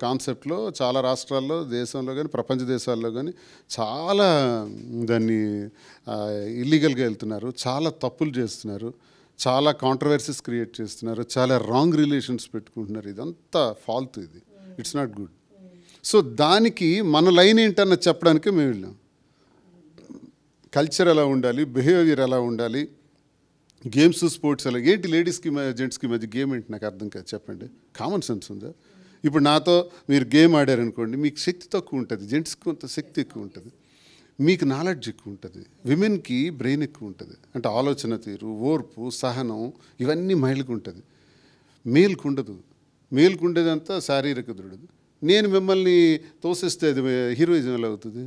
కాన్సెప్ట్లో చాలా రాష్ట్రాల్లో, దేశంలో కానీ ప్రపంచ దేశాల్లో కానీ చాలా దాన్ని ఇల్లీగల్గా వెళ్తున్నారు, చాలా తప్పులు చేస్తున్నారు, చాలా కాంట్రవర్సీస్ క్రియేట్ చేస్తున్నారు, చాలా రాంగ్ రిలేషన్స్ పెట్టుకుంటున్నారు. ఇదంతా ఫాల్తు, ఇది ఇట్స్ నాట్ గుడ్. సో దానికి మన లైన్ ఏంటన్నది చెప్పడానికే మేము వెళ్ళాం. కల్చర్ ఎలా ఉండాలి, బిహేవియర్ ఎలా ఉండాలి, గేమ్స్ స్పోర్ట్స్ ఎలా, ఏంటి లేడీస్కి జెంట్స్కి మధ్య గేమ్ ఏంటి నాకు అర్థం కాదు, చెప్పండి. కామన్ సెన్స్ ఉందా? ఇప్పుడు నాతో మీరు గేమ్ ఆడారనుకోండి, మీకు శక్తి తక్కువ ఉంటుంది, జెంట్స్కి కొంత శక్తి ఎక్కువ ఉంటుంది, మీకు నాలెడ్జ్ ఎక్కువ ఉంటుంది, విమెన్కి బ్రెయిన్ ఎక్కువ ఉంటుంది. అంటే ఆలోచన తీరు, ఓర్పు, సహనం ఇవన్నీ మహిళకు ఉంటుంది, మేల్కు ఉండదు. మేల్కు ఉండేదంతా శారీరక దృఢత. నేను మిమ్మల్ని తోసేస్తే అది హీరోయిజం ఎలా అవుతుంది?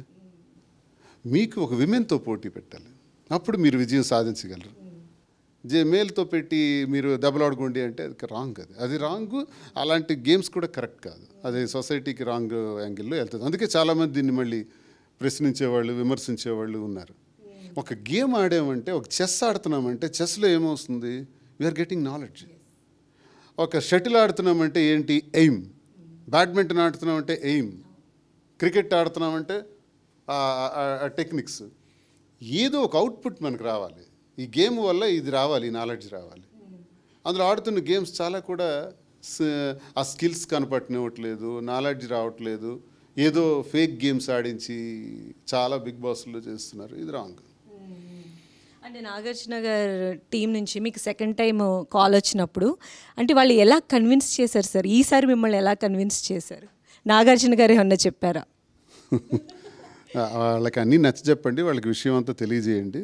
మీకు ఒక విమెన్తో పోటీ పెట్టాలి, అప్పుడు మీరు విజయం సాధించగలరు. మేల్తో పెట్టి మీరు దెబ్బలాడుకోండి అంటే అది రాంగ్, అది రాంగ్. అలాంటి గేమ్స్ కూడా కరెక్ట్ కాదు, అది సొసైటీకి రాంగ్ యాంగిల్లో వెళ్తుంది. అందుకే చాలామంది దీన్ని మళ్ళీ ప్రశ్నించేవాళ్ళు, విమర్శించేవాళ్ళు ఉన్నారు. ఒక గేమ్ ఆడామంటే, ఒక చెస్ ఆడుతున్నామంటే చెస్లో ఏమవుతుంది, వీఆర్ గెటింగ్ నాలెడ్జ్. ఒక షటిల్ ఆడుతున్నామంటే ఏంటి, ఎయిమ్. బ్యాడ్మింటన్ ఆడుతున్నామంటే ఎయిమ్. క్రికెట్ ఆడుతున్నామంటే టెక్నిక్స్. ఏదో ఒక అవుట్పుట్ మనకు రావాలి. ఈ గేమ్ వల్ల ఇది రావాలి, ఈ నాలెడ్జ్ రావాలి. అందులో ఆడుతున్న గేమ్స్ చాలా కూడా ఆ స్కిల్స్ కనపట్నివ్వట్లేదు, నాలెడ్జ్ రావట్లేదు. ఏదో ఫేక్ గేమ్స్ ఆడించి చాలా బిగ్ బాస్లో చేస్తున్నారు. ఇది రాంగ్. అంటే నాగార్జున గారు టీం నుంచి మీకు సెకండ్ టైం కాల్ వచ్చినప్పుడు అంటే వాళ్ళు ఎలా కన్విన్స్ చేశారు సార్? ఈసారి మిమ్మల్ని ఎలా కన్విన్స్ చేశారు? నాగార్జున గారు ఏమన్నా చెప్పారా? వాళ్ళకి అన్నీ నచ్చ చెప్పండి, వాళ్ళకి విషయం అంతా తెలియజేయండి,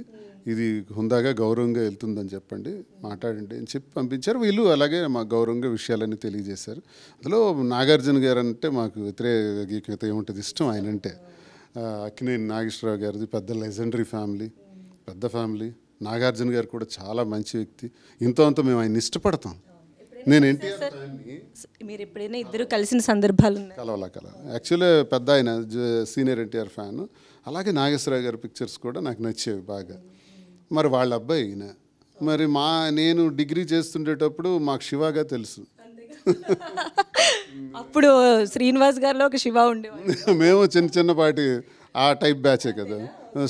ఇది హుందాగా గౌరవంగా వెళ్తుందని చెప్పండి, మాట్లాడండి అని చెప్పి పంపించారు. వీళ్ళు అలాగే మా గౌరవంగా విషయాలన్నీ తెలియజేశారు. అందులో నాగార్జున గారు అంటే మాకు వ్యతిరేకత ఏముంటుంది, ఇష్టం ఆయన అంటే. అక్కినేని నాగేశ్వరరావు గారిది పెద్ద లెజెండరీ ఫ్యామిలీ, పెద్ద ఫ్యామిలీ. నాగార్జున గారు కూడా చాలా మంచి వ్యక్తి. ఇంతో అంతా మేము ఆయన ఇష్టపడతాం. నేను ఎన్టీఆర్ ఫ్యాన్ని. మీరు ఎప్పుడైనా ఇద్దరు కలిసిన సందర్భాలు కలవాలా యాక్చువల్లీ పెద్ద ఆయన సీనియర్ ఎన్టీఆర్ ఫ్యాన్. అలాగే నాగేశ్వరరావు గారి పిక్చర్స్ కూడా నాకు నచ్చేవి బాగా. మరి వాళ్ళ అబ్బాయి ఈయన. మరి నేను డిగ్రీ చేస్తుండేటప్పుడు మాకు శివగా తెలుసు. అప్పుడు శ్రీనివాస్ గారిలో ఒక శివ ఉండేవాళ్ళు. మేము చిన్నపాటి ఆ టైప్ బ్యాచే కదా,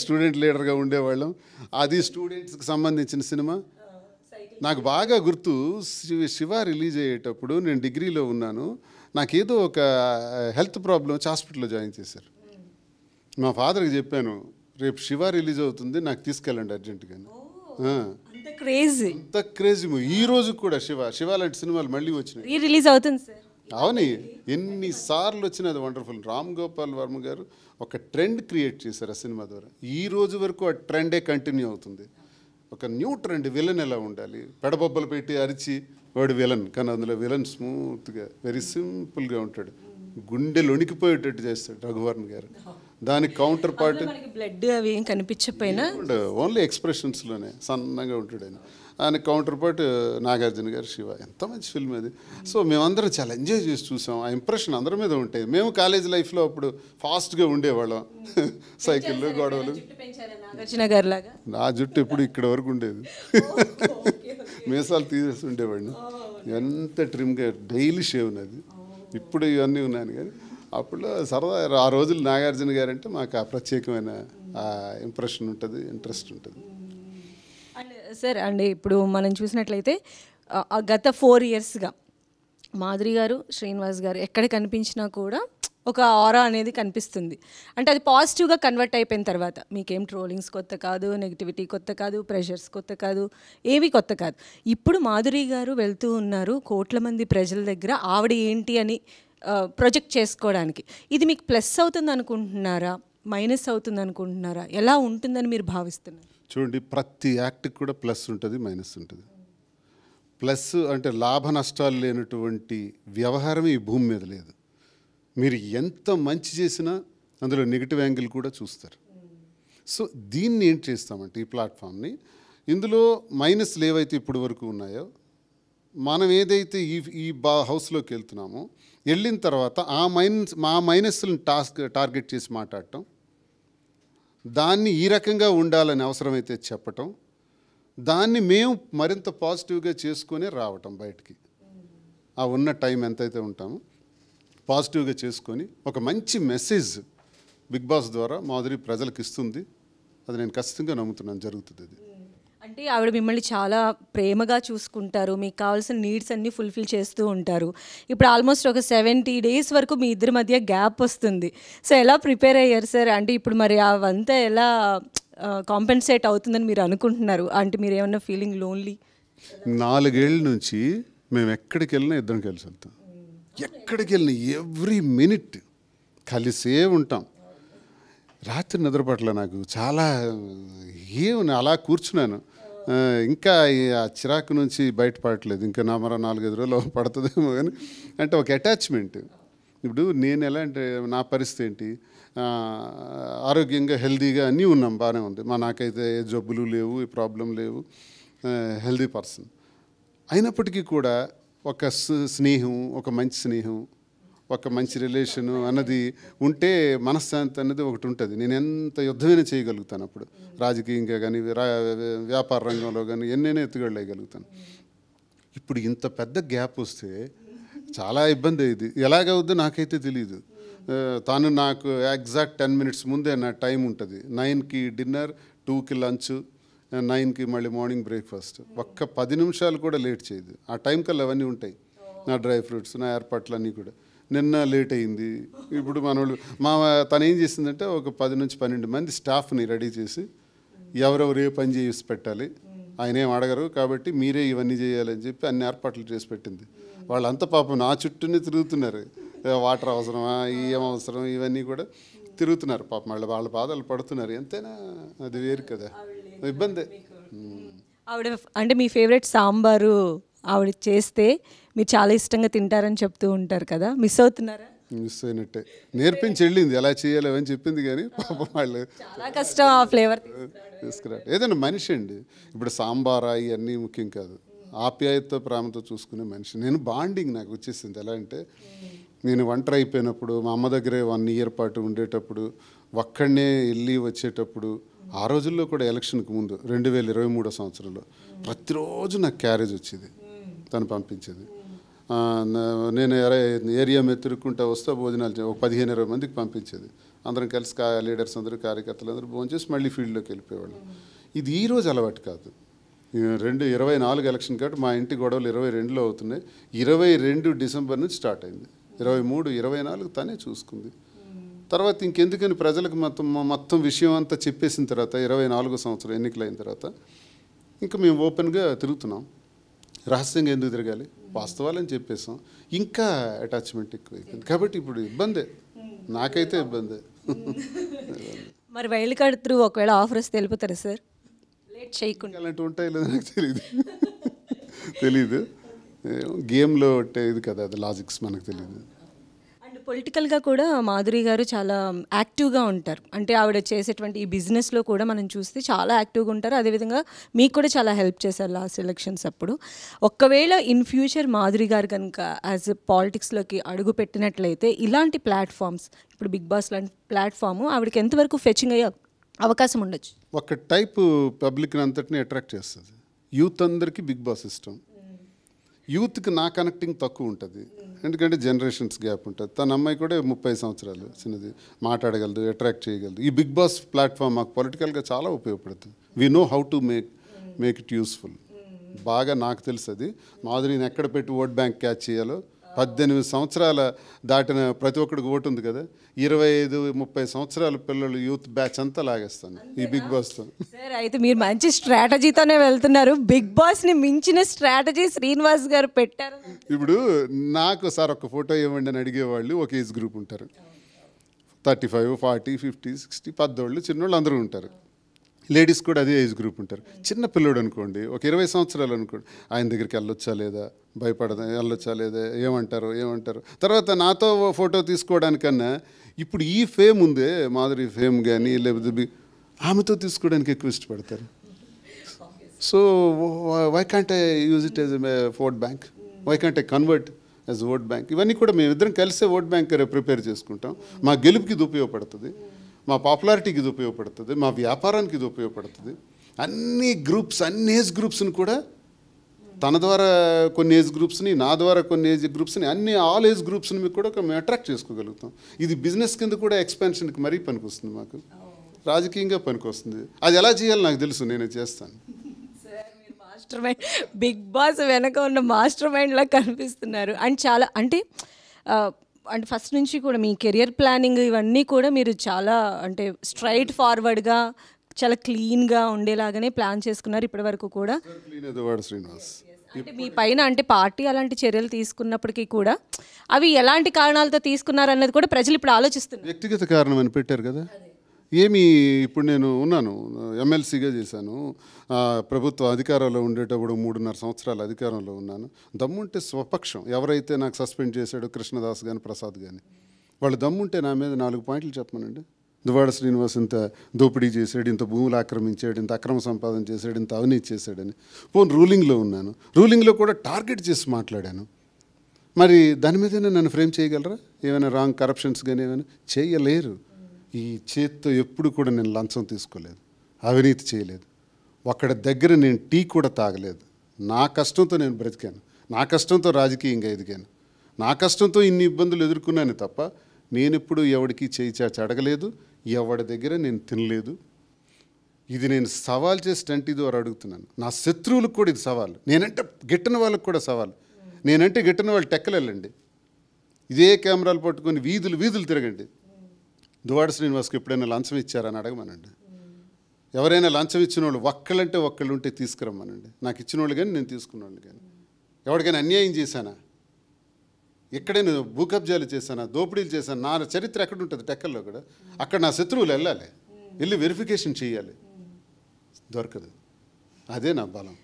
స్టూడెంట్ లీడర్గా ఉండేవాళ్ళం. అది స్టూడెంట్స్కి సంబంధించిన సినిమా. నాకు బాగా గుర్తు, శివ రిలీజ్ అయ్యేటప్పుడు నేను డిగ్రీలో ఉన్నాను. నాకేదో ఒక హెల్త్ ప్రాబ్లం వచ్చి హాస్పిటల్లో జాయిన్ చేశారు. మా ఫాదర్కి చెప్పాను, రేపు శివ రిలీజ్ అవుతుంది, నాకు తీసుకెళ్ళండి అర్జెంటుగా. అంత క్రేజీ. అంత క్రేజీ. ఈ రోజు కూడా శివ లాంటి సినిమాలు మళ్ళీ వచ్చినాయి, రిలీజ్ అవుతుంది సార్. అవును, ఎన్నిసార్లు వచ్చినా అది వండర్ఫుల్. రామ్ గోపాల్ వర్మ గారు ఒక ట్రెండ్ క్రియేట్ చేశారు ఆ సినిమా ద్వారా. ఈ రోజు వరకు ఆ ట్రెండే కంటిన్యూ అవుతుంది. ఒక న్యూ ట్రెండ్. విలన్ ఎలా ఉండాలి, పెడబొబ్బలు పెట్టి అరిచి వాడు విలన్, కానీ అందులో విలన్ స్మూత్గా వెరీ సింపుల్గా ఉంటాడు, గుండె లొణికిపోయేటట్టు చేస్తాడు రఘువర్ణ గారు. దానికి కౌంటర్ పార్ట్ బ్లడ్ అవి ఏం కనిపించకపోయినా ఓన్లీ ఎక్స్ప్రెషన్స్లోనే సన్నగా ఉంటాడు ఆయన. ఆయన కౌంటర్ పార్ట్ నాగార్జున గారు శివ. ఎంత మంచి ఫిల్మ్ అది. సో మేమందరం చాలా ఎంజాయ్ చేసి చూసాం. ఆ ఇంప్రెషన్ అందరి మీద ఉంటాయి. మేము కాలేజ్ లైఫ్లో అప్పుడు ఫాస్ట్గా ఉండేవాళ్ళం, సైకిళ్ళు, గొడవలు. నాగార్జున గారు లాగా నా జుట్టు ఎప్పుడు ఇక్కడ వరకు ఉండేది, మీసాలు తీసేసి ఉండేవాడిని. ఎంత ట్రిమ్గా డైలీ షేవ్ ఉన్నది. ఇప్పుడు ఇవన్నీ ఉన్నాను కానీ అప్పుడు సరదా. ఆ రోజులు నాగార్జున గారు అంటే మాకు ఆ ప్రత్యేకమైన ఇంప్రెషన్ ఉంటుంది, ఇంట్రెస్ట్ ఉంటుంది. అండ్ సార్, అండ్ ఇప్పుడు మనం చూసినట్లయితే గత 4 yearsగా మాధురి గారు, శ్రీనివాస్ గారు ఎక్కడ కనిపించినా కూడా ఒక ఆరా అనేది కనిపిస్తుంది. అంటే అది పాజిటివ్గా కన్వర్ట్ అయిపోయిన తర్వాత మీకేం ట్రోలింగ్స్ కొత్త కాదు, నెగిటివిటీ కొత్త కాదు, ప్రెషర్స్ కొత్త కాదు, ఏవి కొత్త కాదు. ఇప్పుడు మాధురి గారు వెళ్తూ ఉన్నారు కోట్ల మంది ప్రజల దగ్గర ఆవిడ ఏంటి అని ప్రొజెక్ట్ చేసుకోవడానికి. ఇది మీకు ప్లస్ అవుతుంది అనుకుంటున్నారా, మైనస్ అవుతుంది అనుకుంటున్నారా, ఎలా ఉంటుందని మీరు భావిస్తున్నారు? చూడండి, ప్రతి యాక్ట్కి కూడా ప్లస్ ఉంటుంది, మైనస్ ఉంటుంది. ప్లస్ అంటే లాభ నష్టాలు లేనటువంటి వ్యవహారం ఈ భూమి మీద లేదు. మీరు ఎంత మంచి చేసినా అందులో నెగిటివ్ యాంగిల్ కూడా చూస్తారు. సో దీన్ని ఏం చేస్తామంటే ఈ ప్లాట్ఫామ్ని, ఇందులో మైనస్లు ఏవైతే ఇప్పటి వరకు ఉన్నాయో, మనం ఏదైతే ఈ హౌస్లోకి వెళ్తున్నామో వెళ్ళిన తర్వాత మా మైనస్లను టార్గెట్ చేసి మాట్లాడటం, దాన్ని ఈ రకంగా ఉండాలని అవసరమైతే చెప్పటం, దాన్ని మేము మరింత పాజిటివ్గా చేసుకొని రావటం బయటికి. ఆ ఉన్న టైం ఎంతైతే ఉంటామో పాజిటివ్గా చేసుకొని ఒక మంచి మెసేజ్ బిగ్ బాస్ ద్వారా మాధురి ప్రజలకు ఇస్తుంది. అది నేను ఖచ్చితంగా నమ్ముతున్నాను, జరుగుతుంది అది. అంటే ఆవిడ మిమ్మల్ని చాలా ప్రేమగా చూసుకుంటారు, మీకు కావాల్సిన నీడ్స్ అన్నీ ఫుల్ఫిల్ చేస్తూ ఉంటారు. ఇప్పుడు ఆల్మోస్ట్ ఒక 70 days వరకు మీ ఇద్దరి మధ్య గ్యాప్ వస్తుంది. సో ఎలా ప్రిపేర్ అయ్యారు సార్? అంటే ఇప్పుడు మరి అవంతా ఎలా కాంపెన్సేట్ అవుతుందని మీరు అనుకుంటున్నారు? అంటే మీరు ఏమన్నా ఫీలింగ్ లోన్లీ? 4 ఏళ్ళ నుంచి మేము ఎక్కడికి వెళ్ళినా ఇద్దరం కలిసి వెళ్తాం. ఎక్కడికి వెళ్ళినా ఎవ్రీ మినిట్ కలిసే ఉంటాం. రాత్రి నిద్రపట్ల నాకు చాలా అలా కూర్చున్నాను. ఇంకా ఆ చిరాకు నుంచి బయటపడట్లేదు. ఇంకా మరో 4-5 రోజులు పడుతుందేమో కానీ, అంటే ఒక అటాచ్మెంట్. ఇప్పుడు నేను ఎలా అంటే, నా పరిస్థితి ఏంటి, ఆరోగ్యంగా హెల్దీగా అన్నీ ఉన్నాం, బాగానే ఉంది. నాకైతే ఏ జబ్బులు లేవు, ఏ ప్రాబ్లం లేవు, హెల్దీ పర్సన్. అయినప్పటికీ కూడా ఒక స్నేహం, ఒక మంచి స్నేహం, ఒక మంచి రిలేషను అన్నది ఉంటే మనశ్శాంతి అన్నది ఒకటి ఉంటుంది. నేను ఎంత యుద్ధమైనా చేయగలుగుతాను అప్పుడు, రాజకీయంగా కానీ వ్యాపార రంగంలో కానీ ఎన్నైనా ఎత్తుగడలేయగలుగుతాను. ఇప్పుడు ఇంత పెద్ద గ్యాప్ వస్తే చాలా ఇబ్బంది అయ్యింది. ఎలాగవుద్దో నాకైతే తెలియదు. తాను నాకు ఎగ్జాక్ట్ 10 minutes ముందే నా టైం ఉంటుంది. 9కి డిన్నర్, 2కి లంచ్, 9కి మళ్ళీ మార్నింగ్ బ్రేక్ఫాస్ట్. ఒక్క 10 నిమిషాలు కూడా లేట్ చేయదు. ఆ టైం కల్లా అవన్నీ ఉంటాయి, నా డ్రై ఫ్రూట్స్, నా ఏర్పాట్లు అన్నీ కూడా. నిన్న లేట్ అయింది. ఇప్పుడు మనోళ్ళు తను ఏం చేసిందంటే ఒక 10 నుంచి 12 మంది స్టాఫ్ని రెడీ చేసి ఎవరెవరు ఏ పని చేసి పెట్టాలి, ఆయన ఏం అడగరు కాబట్టి మీరే ఇవన్నీ చేయాలని చెప్పి అన్ని ఏర్పాట్లు చేసి పెట్టింది. వాళ్ళంతా పాపం నా చుట్టూనే తిరుగుతున్నారు. వాటర్ అవసరమా, ఏం అవసరం, ఇవన్నీ కూడా తిరుగుతున్నారు పాపం. వాళ్ళ బాధలు పడుతున్నారు. ఎంతైనా అది వేరు కదా, ఇబ్బందే. ఆవిడ అంటే మీ ఫేవరెట్ సాంబారు ఆవిడ చేస్తే మీరు చాలా ఇష్టంగా తింటారని చెప్తూ ఉంటారు కదా, మిస్ అవుతున్నారా? మిస్ అయినట్టే. నేర్పించి వెళ్ళింది ఎలా చేయాలి అని చెప్పింది, కానీ పాపం వాళ్ళు చాలా కష్టం ఆ ఫ్లేవర్ తీసుకురా. ఏదైనా మనిషి అండి, ఇప్పుడు సాంబారా ఇవన్నీ ముఖ్యం కాదు, ఆప్యాయతతో ప్రేమతో చూసుకునే మనిషి. నేను బాండింగ్ నాకు వచ్చేసింది. ఎలా అంటే నేను ఒంటరి అయిపోయినప్పుడు, మా అమ్మ దగ్గరే 1 year పాటు ఉండేటప్పుడు, ఒక్కడనే వెళ్ళి వచ్చేటప్పుడు, ఆ రోజుల్లో కూడా ఎలక్షన్కి ముందు 2023 సంవత్సరంలో ప్రతిరోజు నాకు క్యారేజ్ వచ్చేది, తను పంపించేది. నేను ఏరియా మీద తిరుక్కుంటా వస్తే భోజనాలు ఒక 15-20 మందికి పంపించేది. అందరం కలిసి లీడర్స్ అందరూ, కార్యకర్తలు అందరూ భోజనం చేసి మళ్ళీ ఫీల్డ్లోకి వెళ్ళిపోయేవాళ్ళు. ఇది ఈరోజు అలవాటు కాదు. 2024 ఎలక్షన్ కాబట్టి మా ఇంటి గొడవలు 22లో అవుతున్నాయి. 22 డిసెంబర్ నుంచి స్టార్ట్ అయింది. 23, 24 తనే చూసుకుంది. తర్వాత ఇంకెందుకని ప్రజలకు మొత్తం విషయం అంతా చెప్పేసిన తర్వాత 24 సంవత్సరం ఎన్నికలైన తర్వాత ఇంకా మేము ఓపెన్గా తిరుగుతున్నాం. రహస్యంగా ఎందుకు తిరగాలి, వాస్తవాలని చెప్పేసాం. ఇంకా అటాచ్మెంట్ ఎక్కువైపోయింది కాబట్టి ఇప్పుడు ఇబ్బందే, నాకైతే ఇబ్బందే. మరి వైల్డ్ కార్డ్ త్రూ ఒకవేళ ఆఫర్ వస్తే వెళ్ళిపోతారా సార్? లేట్ చేయకుండా. అలాంటివి ఉంటాయి లేదు నాకు తెలీదు. గేమ్లో ఇది కదా, అది లాజిక్స్ మనకు తెలియదు. అండ్ పొలిటికల్గా కూడా మాధురి గారు చాలా యాక్టివ్గా ఉంటారు. అంటే ఆవిడ చేసేటువంటి ఈ బిజినెస్లో కూడా మనం చూస్తే చాలా యాక్టివ్గా ఉంటారు. అదేవిధంగా మీకు కూడా చాలా హెల్ప్ చేశారు లాస్ట్ ఎలక్షన్స్ అప్పుడు. ఒక్కవేళ ఇన్ ఫ్యూచర్ మాధురి గారు కనుక యాజ్ పాలిటిక్స్లోకి అడుగు పెట్టినట్లయితే ఇలాంటి ప్లాట్ఫామ్స్, ఇప్పుడు బిగ్ బాస్ లాంటి ప్లాట్ఫామ్ ఆవిడకి ఎంతవరకు ఫెచింగ్ అయ్యే అవకాశం ఉండొచ్చు? ఒక టైపు పబ్లిక్ని అంతటిని అట్రాక్ట్ చేస్తుంది. యూత్ అందరికీ బిగ్ బాస్ ఇష్టం. యూత్కి నా కనెక్టింగ్ తక్కువ ఉంటుంది, ఎందుకంటే జనరేషన్స్ గ్యాప్ ఉంటుంది. తన అమ్మాయి కూడా 30 సంవత్సరాలు చిన్నది, మాట్లాడగలదు, అట్రాక్ట్ చేయగలదు. ఈ బిగ్ బాస్ ప్లాట్ఫామ్ మాకు పొలిటికల్గా చాలా ఉపయోగపడుతుంది. We know how to make it useful. బాగా నాకు తెలుసు అది. మాధురిని ఎక్కడ పెట్టి ఓట్ బ్యాంక్ క్యాచ్ చేయాలో. 18 సంవత్సరాల దాటిన ప్రతి ఒక్కడికి ఓటు ఉంది కదా, 25-30 సంవత్సరాల పిల్లలు యూత్ బ్యాచ్ అంతా లాగేస్తాను ఈ బిగ్ బాస్తో. సార్ అయితే మీరు మంచి స్ట్రాటజీతోనే వెళ్తున్నారు. బిగ్ బాస్ని మించిన స్ట్రాటజీ శ్రీనివాస్ గారు పెట్టారు. ఇప్పుడు నాకు సార్ ఒక ఫోటో ఇవ్వండి అని అడిగేవాళ్ళు ఒక ఏజ్ గ్రూప్ ఉంటారు, 35, 40, 50, 60, పెద్దోళ్ళు, చిన్నోళ్ళు అందరూ ఉంటారు. లేడీస్ కూడా అదే ఏజ్ గ్రూప్ ఉంటారు. చిన్న పిల్లోడు అనుకోండి, ఒక 20 సంవత్సరాలు అనుకోండి, ఆయన దగ్గరికి వెళ్ళొచ్చా లేదా, వెళ్ళొచ్చా లేదా, ఏమంటారు. తర్వాత నాతో ఫోటో తీసుకోవడానికన్నా ఇప్పుడు ఈ ఫేమ్ ఉందే, మాధురి ఫేమ్ కానీ లేకపోతే ఆమెతో తీసుకోవడానికి ఎక్కువ ఇష్టపడతారు. So why can't I use it as a vote bank, why can't I convert as vote bank. ఇవన్నీ కూడా మేమిద్దరం కలిసే ఓట్ బ్యాంక్ ప్రిపేర్ చేసుకుంటాం. మా గెలుపుకి ఇది ఉపయోగపడుతుంది, మా పాపులారిటీకి ఇది ఉపయోగపడుతుంది, మా వ్యాపారానికి ఇది ఉపయోగపడుతుంది. అన్ని గ్రూప్స్, అన్ని ఏజ్ గ్రూప్స్ని కూడా తన ద్వారా కొన్ని ఏజ్ గ్రూప్స్ని, నా ద్వారా కొన్ని ఏజ్ గ్రూప్స్ని, ఆల్ ఏజ్ గ్రూప్స్ని కూడా మేము అట్రాక్ట్ చేసుకోగలుగుతాం. ఇది బిజినెస్ కింద కూడా ఎక్స్పాన్షన్కి మరీ పనికొస్తుంది, మాకు రాజకీయంగా పనికొస్తుంది. అది ఎలా చేయాలో నాకు తెలుసు, నేను చేస్తాను. మాస్టర్ మైండ్, బిగ్ బాస్ వెనక ఉన్న మాస్టర్ మైండ్లా కనిపిస్తున్నారు. అండ్ చాలా అంటే ఫస్ట్ నుంచి కూడా మీ కెరియర్ ప్లానింగ్ ఇవన్నీ కూడా మీరు చాలా అంటే స్ట్రైట్ ఫార్వర్డ్గా చాలా క్లీన్గా ఉండేలాగానే ప్లాన్ చేసుకున్నారు ఇప్పటి వరకు కూడా. అంటే మీ పైన అంటే పార్టీ అలాంటి చర్యలు తీసుకున్నప్పటికీ కూడా అవి ఎలాంటి కారణాలతో తీసుకున్నారు అన్నది కూడా ప్రజలు ఇప్పుడు ఆలోచిస్తున్నారు. వ్యక్తిగత కారణం అని పెట్టారు కదా, ఏమి ఇప్పుడు నేను ఉన్నాను, ఎమ్మెల్సీగా చేశాను, ప్రభుత్వ అధికారంలో ఉండేటప్పుడు 3.5 సంవత్సరాల అధికారంలో ఉన్నాను. దమ్ముంటే స్వపక్షం ఎవరైతే నాకు సస్పెండ్ చేశాడో, కృష్ణదాస్ కానీ ప్రసాద్ కానీ, వాళ్ళు దమ్ముంటే నా మీద 4 పాయింట్లు చెప్పమనండి. దువ్వాడ శ్రీనివాస్ ఇంత దోపిడీ చేశాడు, ఇంత భూములు ఆక్రమించాడు, ఇంత అక్రమ సంపాదన చేశాడు, ఇంత అవినీతి చేశాడని. పోను రూలింగ్లో ఉన్నాను, రూలింగ్లో కూడా టార్గెట్ చేసి మాట్లాడాను. మరి దాని మీదనే నన్ను ఫ్రేమ్ చేయగలరా? ఏమైనా రాంగ్ కరప్షన్స్ కానీ ఏమైనా చేయలేరు. ఈ చేత్తో ఎప్పుడు కూడా నేను లంచం తీసుకోలేదు, అవినీతి చేయలేదు, ఒక్కడ దగ్గర నేను టీ కూడా తాగలేదు. నా కష్టంతో నేను బ్రతికాను, నా కష్టంతో రాజకీయంగా ఎదిగాను, నా కష్టంతో ఇన్ని ఇబ్బందులు ఎదుర్కొన్నాను తప్ప నేను ఎప్పుడు ఎవరికి చేయి చాచి అడగలేదు, ఎవడి దగ్గర నేను తినలేదు. ఇది నేను సవాల్ చేసి టంటి ద్వారా అడుగుతున్నాను. నా శత్రువులకు కూడా ఇది సవాలు. నేనంటే గిట్టని వాళ్ళకు కూడా సవాలు. నేనంటే గిట్టని వాళ్ళు టెక్కలేళ్ళండి. ఇదే కెమెరాలు పట్టుకొని వీధులు వీధులు తిరగండి. దువ్వాడ శ్రీనివాస్కి ఎప్పుడైనా లంచం ఇచ్చారని అడగమనండి. ఎవరైనా లంచం ఇచ్చిన వాళ్ళు ఒక్కళ్ళంటే ఒక్కళ్ళు ఉంటే తీసుకురమ్మనండి. నాకు ఇచ్చిన వాళ్ళు కానీ నేను తీసుకున్న వాళ్ళు కానీ. ఎవరికైనా అన్యాయం చేశానా, ఎక్కడైనా భూకబ్జాలు చేశానా, దోపిడీలు చేశాను, నా చరిత్ర ఎక్కడ ఉంటుంది టెక్కల్లో కూడా. అక్కడ నా శత్రువులు వెళ్ళాలి, వెళ్ళి వెరిఫికేషన్ చేయాలి. దొరకదు. అదే నా బలం,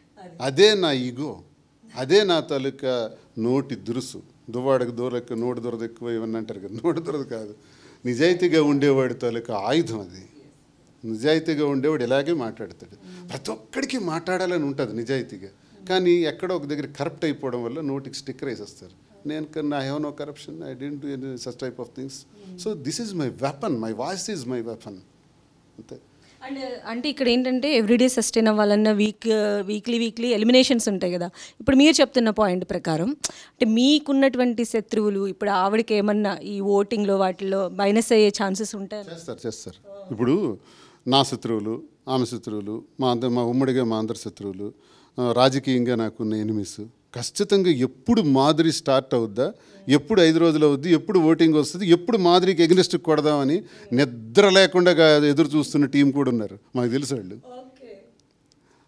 అదే నా ఈగో, అదే నా తాలూకా నోటి దురుసు. దువ్వాడకు దూరకు నోటి దురద ఎక్కువ ఇవన్నీ అంటారు కదా. నోటి దురద కాదు, నిజాయితీగా ఉండేవాడి తాలూకా ఆయుధం అది. నిజాయితీగా ఉండేవాడు ఇలాగే మాట్లాడతాడు. ప్రతి ఒక్కడికి మాట్లాడాలని ఉంటుంది నిజాయితీగా. కానీ ఎక్కడో ఒక దగ్గర కరప్ట్ అయిపోవడం వల్ల నోటికి స్టిక్కర్ వేసేస్తారు. నేను కన్నా I have no corruption, I don't do any such type of things. So this is my weapon, my voice is my weapon. అంతే. అండ్ అంటే ఇక్కడ ఏంటంటే ఎవ్రీడే సస్టైన్ అవ్వాలన్న వీక్లీ ఎలిమినేషన్స్ ఉంటాయి కదా. ఇప్పుడు మీరు చెప్తున్న పాయింట్ ప్రకారం అంటే మీకున్నటువంటి శత్రువులు ఇప్పుడు ఆవిడకి ఏమన్నా ఈ ఓటింగ్లో వాటిల్లో మైనస్ అయ్యే ఛాన్సెస్ ఉంటాయి? చేస్తారు. ఇప్పుడు నా శత్రువులు, ఆమె శత్రువులు, మా ఉమ్మడిగా మా అందరి శత్రువులు, రాజకీయంగా నాకున్న ఎనిమిస్. ఖచ్చితంగా ఎప్పుడు మాదిరి స్టార్ట్ అవుద్దా, ఎప్పుడు 5 రోజులు అవుద్ది, ఎప్పుడు ఓటింగ్ వస్తుంది, ఎప్పుడు మాదిరికి ఎగ్నెస్ట్ కొడదామని నిద్ర లేకుండా ఎదురు చూస్తున్న టీం కూడా ఉన్నారు, మాకు తెలుసు వాళ్ళు.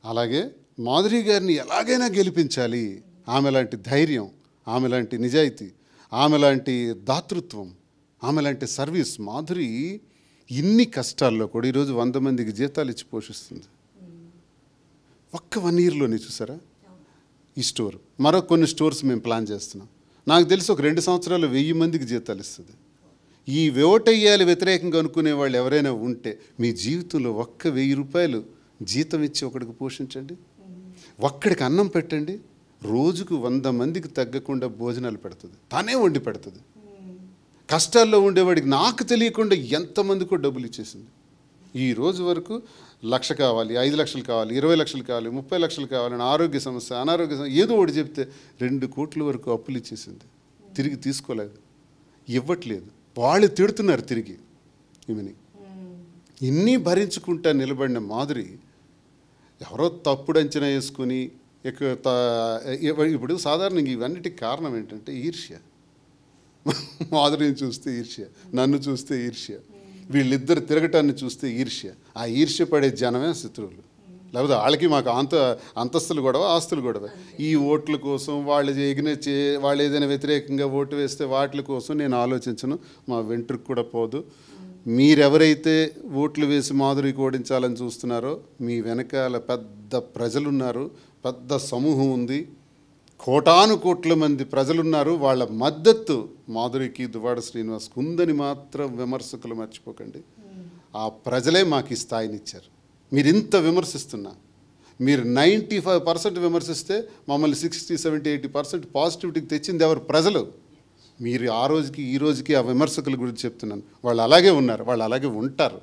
అలాగే మాధురి గారిని ఎలాగైనా గెలిపించాలి. ఆమె లాంటి ధైర్యం, ఆమె లాంటి నిజాయితీ, ఆమె లాంటి దాతృత్వం, ఆమె లాంటి సర్వీస్. మాధురి ఇన్ని కష్టాల్లో కూడా ఈరోజు 100 మందికి జీతాలు ఇచ్చి పోషిస్తుంది. ఒక్క 1 ఇయర్లోనే చూసారా ఈ స్టోర్. మరో కొన్ని స్టోర్స్ మేము ప్లాన్ చేస్తున్నాం. నాకు తెలిసి ఒక 2 సంవత్సరాలు 1000 మందికి జీతాలు ఇస్తుంది. ఈ ఓటెయ్యాలి వ్యతిరేకంగా అనుకునే వాళ్ళు ఎవరైనా ఉంటే మీ జీవితంలో ఒక్క 1000 రూపాయలు జీతం ఇచ్చి ఒకడికి పోషించండి, ఒక్కడికి అన్నం పెట్టండి. రోజుకు 100 మందికి తగ్గకుండా భోజనాలు పెడుతుంది, తానే వండి పెడుతుంది. కష్టాల్లో ఉండేవాడికి నాకు తెలియకుండా ఎంతమందికో డబ్బులు ఇచ్చేసింది. ఈ రోజు వరకు 1,00,000 కావాలి, 5 లక్షలు కావాలి, 20 లక్షలు కావాలి, 30 లక్షలు కావాలని ఆరోగ్య సమస్య, అనారోగ్య సమస్య ఏదో ఒకటి చెప్తే 2 కోట్ల వరకు అప్పులు ఇచ్చేసింది. తిరిగి తీసుకోలేదు, ఇవ్వట్లేదు. వాళ్ళు తిడుతున్నారు తిరిగి ఈమెని. ఇన్ని భరించుకుంటా నిలబడిన మాధురి ఎవరో తప్పుడు అంచనా వేసుకుని ఇప్పుడు సాధారణంగా ఇవన్నిటికి కారణం ఏంటంటే ఈర్ష్య. మాధురిని చూస్తే ఈర్ష్య, నన్ను చూస్తే ఈర్ష్య, వీళ్ళిద్దరు తిరగటాన్ని చూస్తే ఈర్ష్య. ఆ ఈర్ష్య పడే జనమే శత్రువులు. లేకపోతే వాళ్ళకి మాకు అంతస్తులు గొడవ, ఆస్తులు గొడవ. ఈ ఓట్ల కోసం వాళ్ళు ఏదైనా వ్యతిరేకంగా ఓటు వేస్తే వాటి కోసం నేను ఆలోచించను, మా వెంట్రుకు కూడా పోదు. మీరెవరైతే ఓట్లు వేసి మాధురికి ఓడించాలని చూస్తున్నారో మీ వెనకాల పెద్ద ప్రజలున్నారు, పెద్ద సమూహం ఉంది, కోటాను కోట్ల మంది ప్రజలున్నారు. వాళ్ళ మద్దతు మాధురికి, దువ్వాడ శ్రీనివాస్కి ఉందని మాత్రం విమర్శకులు మర్చిపోకండి. ఆ ప్రజలే మాకు ఈ స్థాయినిచ్చారు. మీరు ఇంత విమర్శిస్తున్నా, మీరు 95% విమర్శిస్తే మమ్మల్ని 60, 70, 80% పాజిటివిటీకి తెచ్చింది ఎవరు? ప్రజలు. మీరు ఆ రోజుకి ఈ రోజుకి ఆ విమర్శకుల గురించి చెప్తున్నాను. వాళ్ళు అలాగే ఉన్నారు, వాళ్ళు అలాగే ఉంటారు.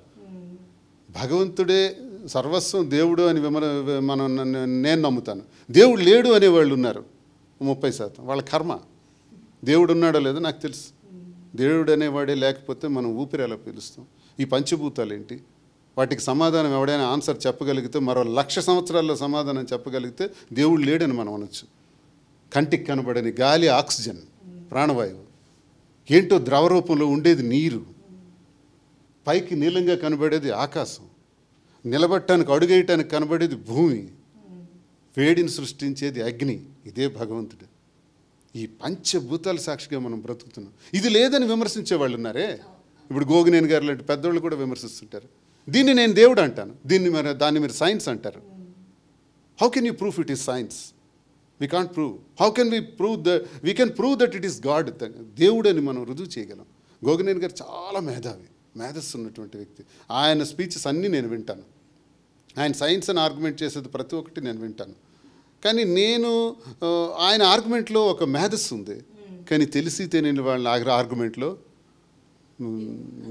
భగవంతుడే సర్వస్వం, దేవుడు అని నేను నమ్ముతాను. దేవుడు లేడు అనేవాళ్ళు ఉన్నారు 30%. వాళ్ళ కర్మ. దేవుడు ఉన్నాడో లేదో నాకు తెలుసు. దేవుడు అనేవాడే లేకపోతే మనం ఊపిరి ఎలా పీలుస్తాం? ఈ పంచభూతాలు ఏంటి? వాటికి సమాధానం ఎవడైనా ఆన్సర్ చెప్పగలిగితే, మరో 1,00,000 సంవత్సరాల్లో సమాధానం చెప్పగలిగితే దేవుడు లేడని మనం అనొచ్చు. కంటికి కనబడని గాలి, ఆక్సిజన్, ప్రాణవాయువు, ఏంటో ద్రవ రూపంలో ఉండేది నీరు, పైకి నీలంగా కనబడేది ఆకాశం, నిలబట్టడానికి అడుగేయటానికి కనబడేది భూమి, వేడిని సృష్టించేది అగ్ని. ఇదే భగవంతుడు. ఈ పంచభూతాల సాక్షిగా మనం బ్రతుకుతున్నాం. ఇది లేదని విమర్శించే వాళ్ళు ఉన్నారే. ఇప్పుడు గోగినేని గారు లాంటి పెద్దోళ్ళు కూడా విమర్శిస్తుంటారు. దీన్ని నేను దేవుడు అంటాను, దాన్ని మీరు సైన్స్ అంటారు. How can you prove it is science? We can't prove. How can we can prove that it is God. దేవుడు అని మనం రుజువు చేయగలం. గోగినేని గారు చాలా మేధస్సు ఉన్నటువంటి వ్యక్తి. ఆయన స్పీచెస్ అన్నీ నేను వింటాను. ఆయన సైన్స్ అని ఆర్గ్యుమెంట్ చేసేది ప్రతి ఒక్కటి నేను వింటాను. కానీ ఆయన ఆర్గ్యుమెంట్లో ఒక మేధస్సు ఉంది. కానీ తెలిసి తెలియని వాళ్ళ ఆర్గ్యుమెంట్లో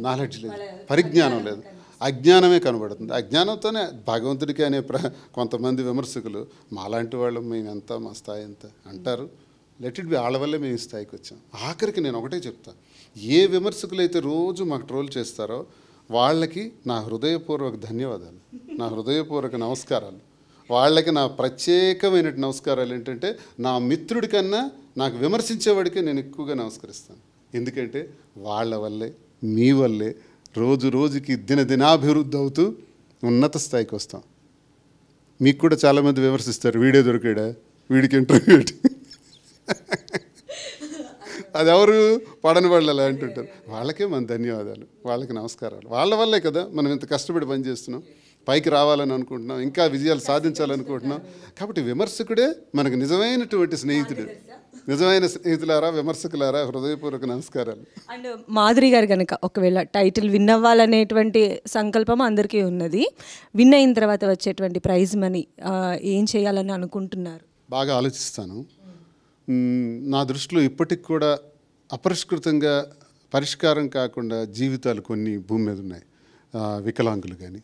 నాలెడ్జ్ లేదు, పరిజ్ఞానం లేదు, అజ్ఞానమే కనబడుతుంది. అజ్ఞానంతోనే భగవంతుడికి అనే కొంతమంది విమర్శకులు మాలాంటి వాళ్ళు మేమెంత మా స్థాయి ఎంత అంటారు. లెట్ ఇట్ బి, వాళ్ళ వల్లే మేము ఈ స్థాయికి వచ్చాం. ఆఖరికి నేను ఒకటే చెప్తా, ఏ విమర్శకులు అయితే రోజు మాకు ట్రోల్ చేస్తారో వాళ్ళకి నా హృదయపూర్వక ధన్యవాదాలు, నా హృదయపూర్వక నమస్కారాలు. వాళ్ళకి నా ప్రత్యేకమైన నమస్కారాలు ఏంటంటే, నా మిత్రుడి కన్నా నాకు విమర్శించేవాడికే నేను ఎక్కువగా నమస్కరిస్తాను. ఎందుకంటే వాళ్ళ వల్లే, మీ వల్లే రోజు రోజుకి దినాభివృద్ధి అవుతూ ఉన్నత స్థాయికి వస్తాం. మీకు కూడా చాలామంది విమర్శిస్తారు, వీడియో దొరికాడా, వీడికి ఇంటర్వ్యూ ఏంటి, అది ఎవరు పడని వాళ్ళు అలా అంటుంటారు. వాళ్ళకే మన ధన్యవాదాలు, వాళ్ళకి నమస్కారాలు. వాళ్ళ వల్లే కదా మనం ఇంత కష్టపడి పని చేస్తున్నాం, పైకి రావాలని అనుకుంటున్నాం, ఇంకా విజయాలు సాధించాలనుకుంటున్నాం. కాబట్టి విమర్శకుడే మనకు నిజమైనటువంటి స్నేహితుడు. నిజమైన స్నేహితులారా, విమర్శకులారా, హృదయపూర్వక నమస్కారాలు. అండ్ మాధురి గారు కనుక ఒకవేళ టైటిల్ విన్ అవ్వాలనేటువంటి సంకల్పం అందరికీ ఉన్నది, విన్ అయిన తర్వాత వచ్చేటువంటి ప్రైజ్ మనీ ఏం చేయాలని అనుకుంటున్నారు? బాగా ఆలోచిస్తాను. నా దృష్టిలో ఇప్పటికి కూడా అపరిష్కృతంగా పరిష్కారం కాకుండా జీవితాలు కొన్ని భూమి మీద ఉన్నాయి. వికలాంగులు కానీ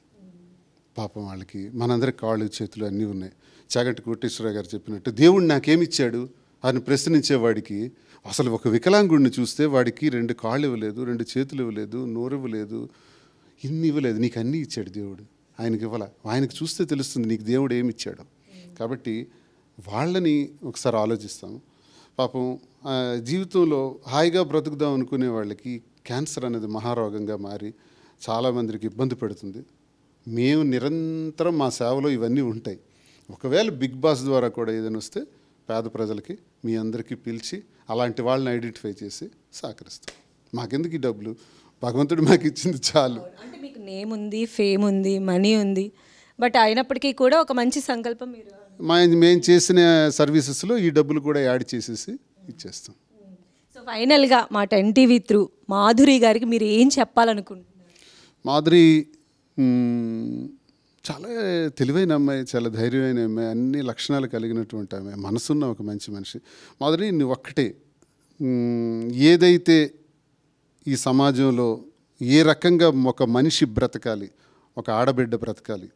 పాపం వాళ్ళకి మనందరి కాళ్ళు చేతులు అన్నీ ఉన్నాయి. చాగంటి కోటేశ్వరరావు గారు చెప్పినట్టు దేవుడు నాకేమిచ్చాడు అని ప్రశ్నించేవాడికి అసలు ఒక వికలాంగుడిని చూస్తే వాడికి 2 కాళ్ళు ఇవ్వలేదు, 2 చేతులు ఇవ్వలేదు, నోరు ఇవ్వలేదు, ఇన్ని ఇవ్వలేదు, నీకు అన్నీ ఇచ్చాడు దేవుడు. ఆయనకి ఇవ్వాల, ఆయనకు చూస్తే తెలుస్తుంది నీకు దేవుడు ఏమి ఇచ్చాడు. కాబట్టి వాళ్ళని ఒకసారి ఆలోచిస్తాము. పాపం జీవితంలో హాయిగా బ్రతుకుదాం అనుకునే వాళ్ళకి క్యాన్సర్ అనేది మహారోగంగా మారి చాలామందికి ఇబ్బంది పెడుతుంది. మేము నిరంతరం మా సేవలో ఇవన్నీ ఉంటాయి. ఒకవేళ బిగ్ బాస్ ద్వారా కూడా ఏదైనా వస్తే పేద ప్రజలకి మీ అందరికీ పిలిచి అలాంటి వాళ్ళని ఐడెంటిఫై చేసి సహకరిస్తాం. మాకెందుకు ఈ డబ్బులు, భగవంతుడు మాకు ఇచ్చింది చాలు. అంటే మీకు నేమ్ ఉంది, ఫేమ్ ఉంది, మనీ ఉంది, బట్ అయినప్పటికీ కూడా ఒక మంచి సంకల్పం మీరు మేము చేసిన సర్వీసెస్లో ఈ డబ్బులు కూడా యాడ్ చేసేసి ఇచ్చేస్తాం. సో ఫైనల్గా మా 10 టీవీ త్రూ మాధురి గారికి మీరు ఏం చెప్పాలనుకుంటున్నారు? మాధురి చాలా తెలివైన అమ్మాయి, చాలా ధైర్యమైన అమ్మాయి, అన్ని లక్షణాలు కలిగినటువంటి ఆమె, మనసున్న ఒక మంచి మనిషి. మాధురి నువ్వు ఒక్కటే, ఏదైతే ఈ సమాజంలో ఏ రకంగా ఒక మనిషి బ్రతకాలి, ఒక ఆడబిడ్డ బ్రతకాలి,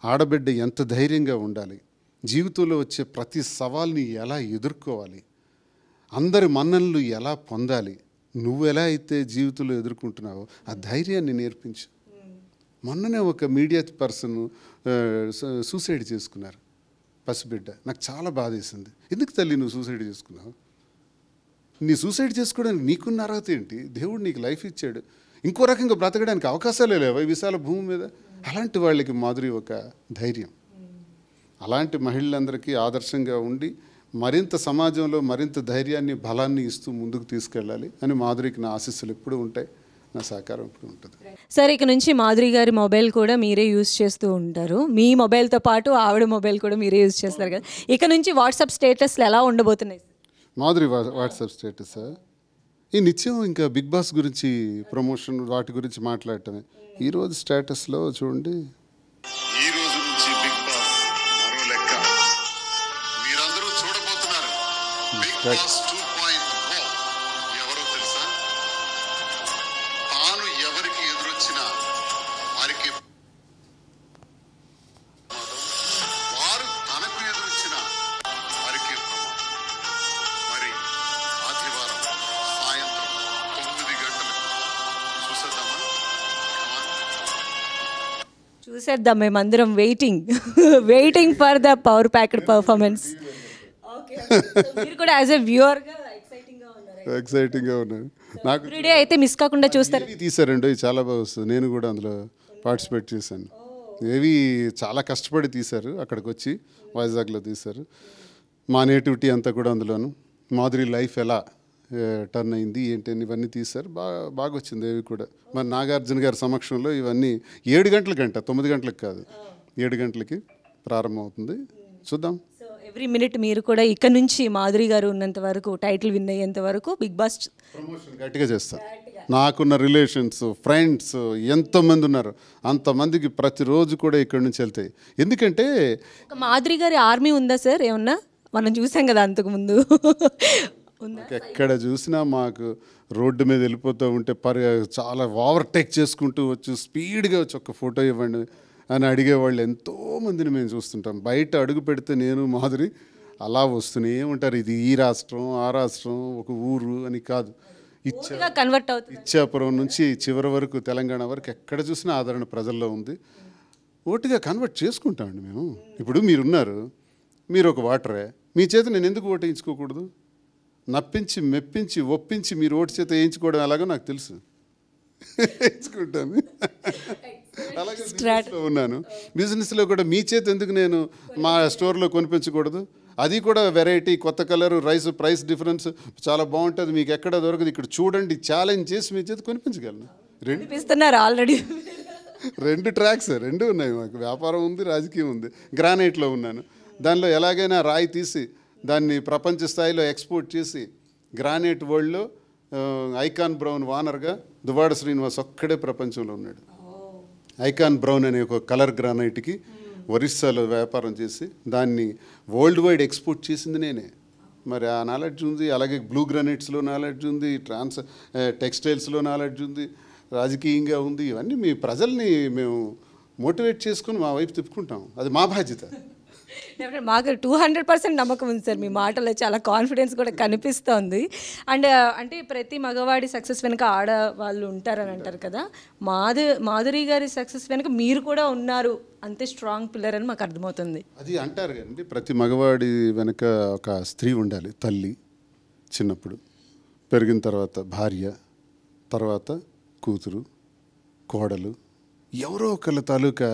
ఆడబిడ్డ ఎంత ధైర్యంగా ఉండాలి, జీవితంలో వచ్చే ప్రతి సవాల్ని ఎలా ఎదుర్కోవాలి, అందరి మన్ననలు ఎలా పొందాలి, నువ్వు ఎలా అయితే జీవితంలో ఎదుర్కొంటున్నావో ఆ ధైర్యాన్ని నేర్పించు. మొన్ననే ఒక మీడియా పర్సన్ సూసైడ్ చేసుకున్నారు, పసిబిడ్డ. నాకు చాలా బాధేసింది. ఎందుకు తల్లి నువ్వు సూసైడ్ చేసుకున్నావు? నీ సూసైడ్ చేసుకోవడానికి నీకున్న అర్హత ఏంటి? దేవుడు నీకు లైఫ్ ఇచ్చాడు, ఇంకో రకంగా బ్రతకడానికి అవకాశాలే లేవా ఈ విశాల భూమి మీద? అలాంటి వాళ్ళకి మాధురి ఒక ధైర్యం. అలాంటి మహిళలందరికీ ఆదర్శంగా ఉండి మరింత సమాజంలో మరింత ధైర్యాన్ని, బలాన్ని ఇస్తూ ముందుకు తీసుకెళ్ళాలి అని మాధురికి నా ఆశీస్సులు ఎప్పుడూ ఉంటాయి, నా సహకారం ఎప్పుడు ఉంటుంది. సరే, ఇక నుంచి మాధురి గారి మొబైల్ కూడా మీరే యూజ్ చేస్తూ ఉంటారు, మీ మొబైల్తో పాటు ఆవిడ మొబైల్ కూడా మీరే యూజ్ చేస్తారు కదా. ఇక నుంచి వాట్సాప్ స్టేటస్లు ఎలా ఉండబోతున్నాయి? మాధురి వాట్సాప్ స్టేటస్ ఈ నిత్యం ఇంకా బిగ్ బాస్ గురించి ప్రమోషన్ వాటి గురించి మాట్లాడటమే. ఈరోజు స్టేటస్లో చూడండి, ఈ రోజు నుంచి బిగ్ బాస్ మరో లెక్క మీరందరూ చూడబోతున్నారు. బిగ్ బాస్ 2.0 ఎవరో తెలుసా? తాను ఎవరికి ఎదురొచ్చినా వారికి వారు తనకు ఎదురొచ్చినా వారికి ప్రమాదం. మరి ఆదివారం సాయంత్రం 9 గంటలకు చూసేద్దామా? చూసేద్దాం, మేమందరం waiting for the power packed performance. మీరు కూడా యాజ్ ఎ వ్యూవర్గా ఎక్సైటింగ్గా ఉన్నాను. నాకు ఎవ్రీడే అయితే మిస్ కాకుండా చూస్తారు. తీసారండి, చాలా బాగా వస్తుంది. నేను కూడా అందులో పార్టిసిపేట్ చేశాను. ఏవి చాలా కష్టపడి తీశారు, అక్కడికి వచ్చి వైజాగ్లో తీశారు. మా నేటివిటీ అంతా కూడా అందులోను, మాధురి లైఫ్ ఎలా టర్న్ అయింది ఏంటి అని ఇవన్నీ తీశారు. బాగా వచ్చింది ఏవి కూడా. మరి నాగార్జున గారి సమక్షంలో ఇవన్నీ 7 గంటలకంట, 9 గంటలకు కాదు, 7 గంటలకి ప్రారంభం అవుతుంది. చూద్దాం. సో ఎవ్రీ మినిట్ మీరు కూడా ఇక్కడ నుంచి మాధురి గారు ఉన్నంత వరకు, టైటిల్ విన్ అయ్యేంత వరకు బిగ్ బాస్ ప్రమోషన్ గట్టిగా చేస్తాను. నాకున్న రిలేషన్స్, ఫ్రెండ్స్ ఎంతోమంది ఉన్నారు, అంతమందికి ప్రతిరోజు కూడా ఇక్కడి నుంచి వెళ్తాయి. ఎందుకంటే ఒక మాధురి గారి ఆర్మీ ఉందా సార్? ఏమన్నా మనం చూసాం కదా అంతకుముందు. ఎక్కడ చూసినా మాకు రోడ్డు మీద వెళ్ళిపోతూ ఉంటే చాలా ఓవర్టేక్ చేసుకుంటూ వచ్చి స్పీడ్గా వచ్చి ఒక ఫోటో ఇవ్వండి అని అడిగేవాళ్ళు ఎంతోమందిని మేము చూస్తుంటాం. బయట అడుగు పెడితే నేను మాధురి అలా వస్తూనే ఉంటారు. ఇది ఈ రాష్ట్రం ఆ రాష్ట్రం ఒక ఊరు అని కాదు, కన్వర్ట్ అవుతుంది. ఇచ్చాపురం నుంచి చివరి వరకు తెలంగాణ వరకు ఎక్కడ చూసినా ఆదరణ ప్రజల్లో ఉంది. ఓటుగా కన్వర్ట్ చేసుకుంటామండి మేము. ఇప్పుడు మీరున్నారు, మీరు ఒక ఓటరే, మీ చేత నేను ఎందుకు ఓటు వేయించుకోకూడదు? నప్పించి మెప్పించి ఒప్పించి మీరు ఓటు చేత వేయించుకోవడం ఎలాగో నాకు తెలుసు, వేయించుకుంటాను. అలాగే బిజినెస్లో ఉన్నాను, బిజినెస్లో కూడా మీ చేత ఎందుకు నేను మా స్టోర్లో కొనిపించకూడదు? అది కూడా వెరైటీ, కొత్త కలరు, ప్రైస్ డిఫరెన్స్ చాలా బాగుంటుంది, మీకు ఎక్కడ దొరకదు, ఇక్కడ చూడండి ఛాలెంజ్ చేసి మీ చేత కొనిపించగలను. ఆల్రెడీ 2 ట్రాక్స్ 2 ఉన్నాయి మాకు. వ్యాపారం ఉంది, రాజకీయం ఉంది. గ్రానైట్లో ఉన్నాను, దానిలో ఎలాగైనా రాయి తీసి దాన్ని ప్రపంచ స్థాయిలో ఎక్స్పోర్ట్ చేసి గ్రానైట్ వరల్డ్లో ఐకాన్ బ్రౌన్ వానర్గా దువ్వాడ శ్రీనివాస్ ఒక్కడే ప్రపంచంలో ఉన్నాడు. ఐకాన్ బ్రౌన్ అనే ఒక కలర్ గ్రానైట్కి ఒరిస్సాలో వ్యాపారం చేసి దాన్ని వరల్డ్ వైడ్ ఎక్స్పోర్ట్ చేసింది నేనే. మరి ఆ నాలెడ్జ్ ఉంది. అలాగే బ్లూ గ్రానైట్స్లో నాలెడ్జ్ ఉంది, టెక్స్టైల్స్లో నాలెడ్జ్ ఉంది, రాజకీయంగా ఉంది. ఇవన్నీ మీ ప్రజల్ని మేము మోటివేట్ చేసుకుని మా వైపు తిప్పుకుంటాం, అది మా బాధ్యత. మాకు 200% నమ్మకం ఉంది సార్, మీ మాటలో చాలా కాన్ఫిడెన్స్ కూడా కనిపిస్తోంది. అండ్ అంటే ప్రతి మగవాడి సక్సెస్ వెనుక ఆడవాళ్ళు ఉంటారని అంటారు కదా, మాధురి గారి సక్సెస్ వెనుక మీరు కూడా ఉన్నారు, అంతే స్ట్రాంగ్ పిల్లర్ అని మాకు అర్థమవుతుంది. అది అంటారు కదండి, ప్రతి మగవాడి వెనుక ఒక స్త్రీ ఉండాలి. తల్లి చిన్నప్పుడు, పెరిగిన తర్వాత భార్య, తర్వాత కూతురు, కోడలు, ఎవరో ఒకళ్ళ తాలూకా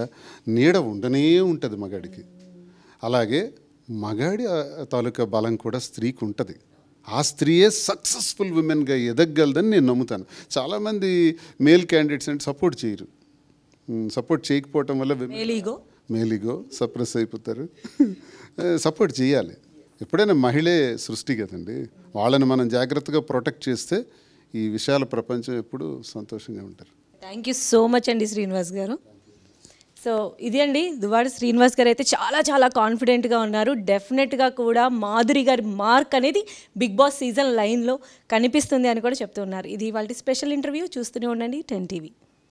నీడ ఉండనే ఉంటుంది మగాడికి. అలాగే మగాడి తాలూకా బలం కూడా స్త్రీకి ఉంటుంది. ఆ స్త్రీయే సక్సెస్ఫుల్ విమెన్గా ఎదగలదని నేను నమ్ముతాను. చాలామంది మేల్ క్యాండిడేట్స్ అంటే సపోర్ట్ చేయరు. సపోర్ట్ చేయకపోవటం వల్ల మేలీగో సప్రెస్ అయిపోతారు. సపోర్ట్ చేయాలి. ఎప్పుడైనా మహిళే సృష్టి కదండి, వాళ్ళని మనం జాగ్రత్తగా ప్రొటెక్ట్ చేస్తే ఈ విశాల ప్రపంచం ఎప్పుడు సంతోషంగా ఉంటారు. థ్యాంక్ యూ సో మచ్ అండి శ్రీనివాస్ గారు. సో ఇది అండి, దువ్వాడ శ్రీనివాస్ గారు అయితే చాలా చాలా కాన్ఫిడెంట్గా ఉన్నారు. డెఫినెట్గా కూడా మాధురి గారి మార్క్ అనేది బిగ్ బాస్ సీజన్ 9లో కనిపిస్తుంది అని కూడా చెప్తున్నారు. ఇది వాళ్ళ స్పెషల్ ఇంటర్వ్యూ. చూస్తూనే ఉండండి 10 TV.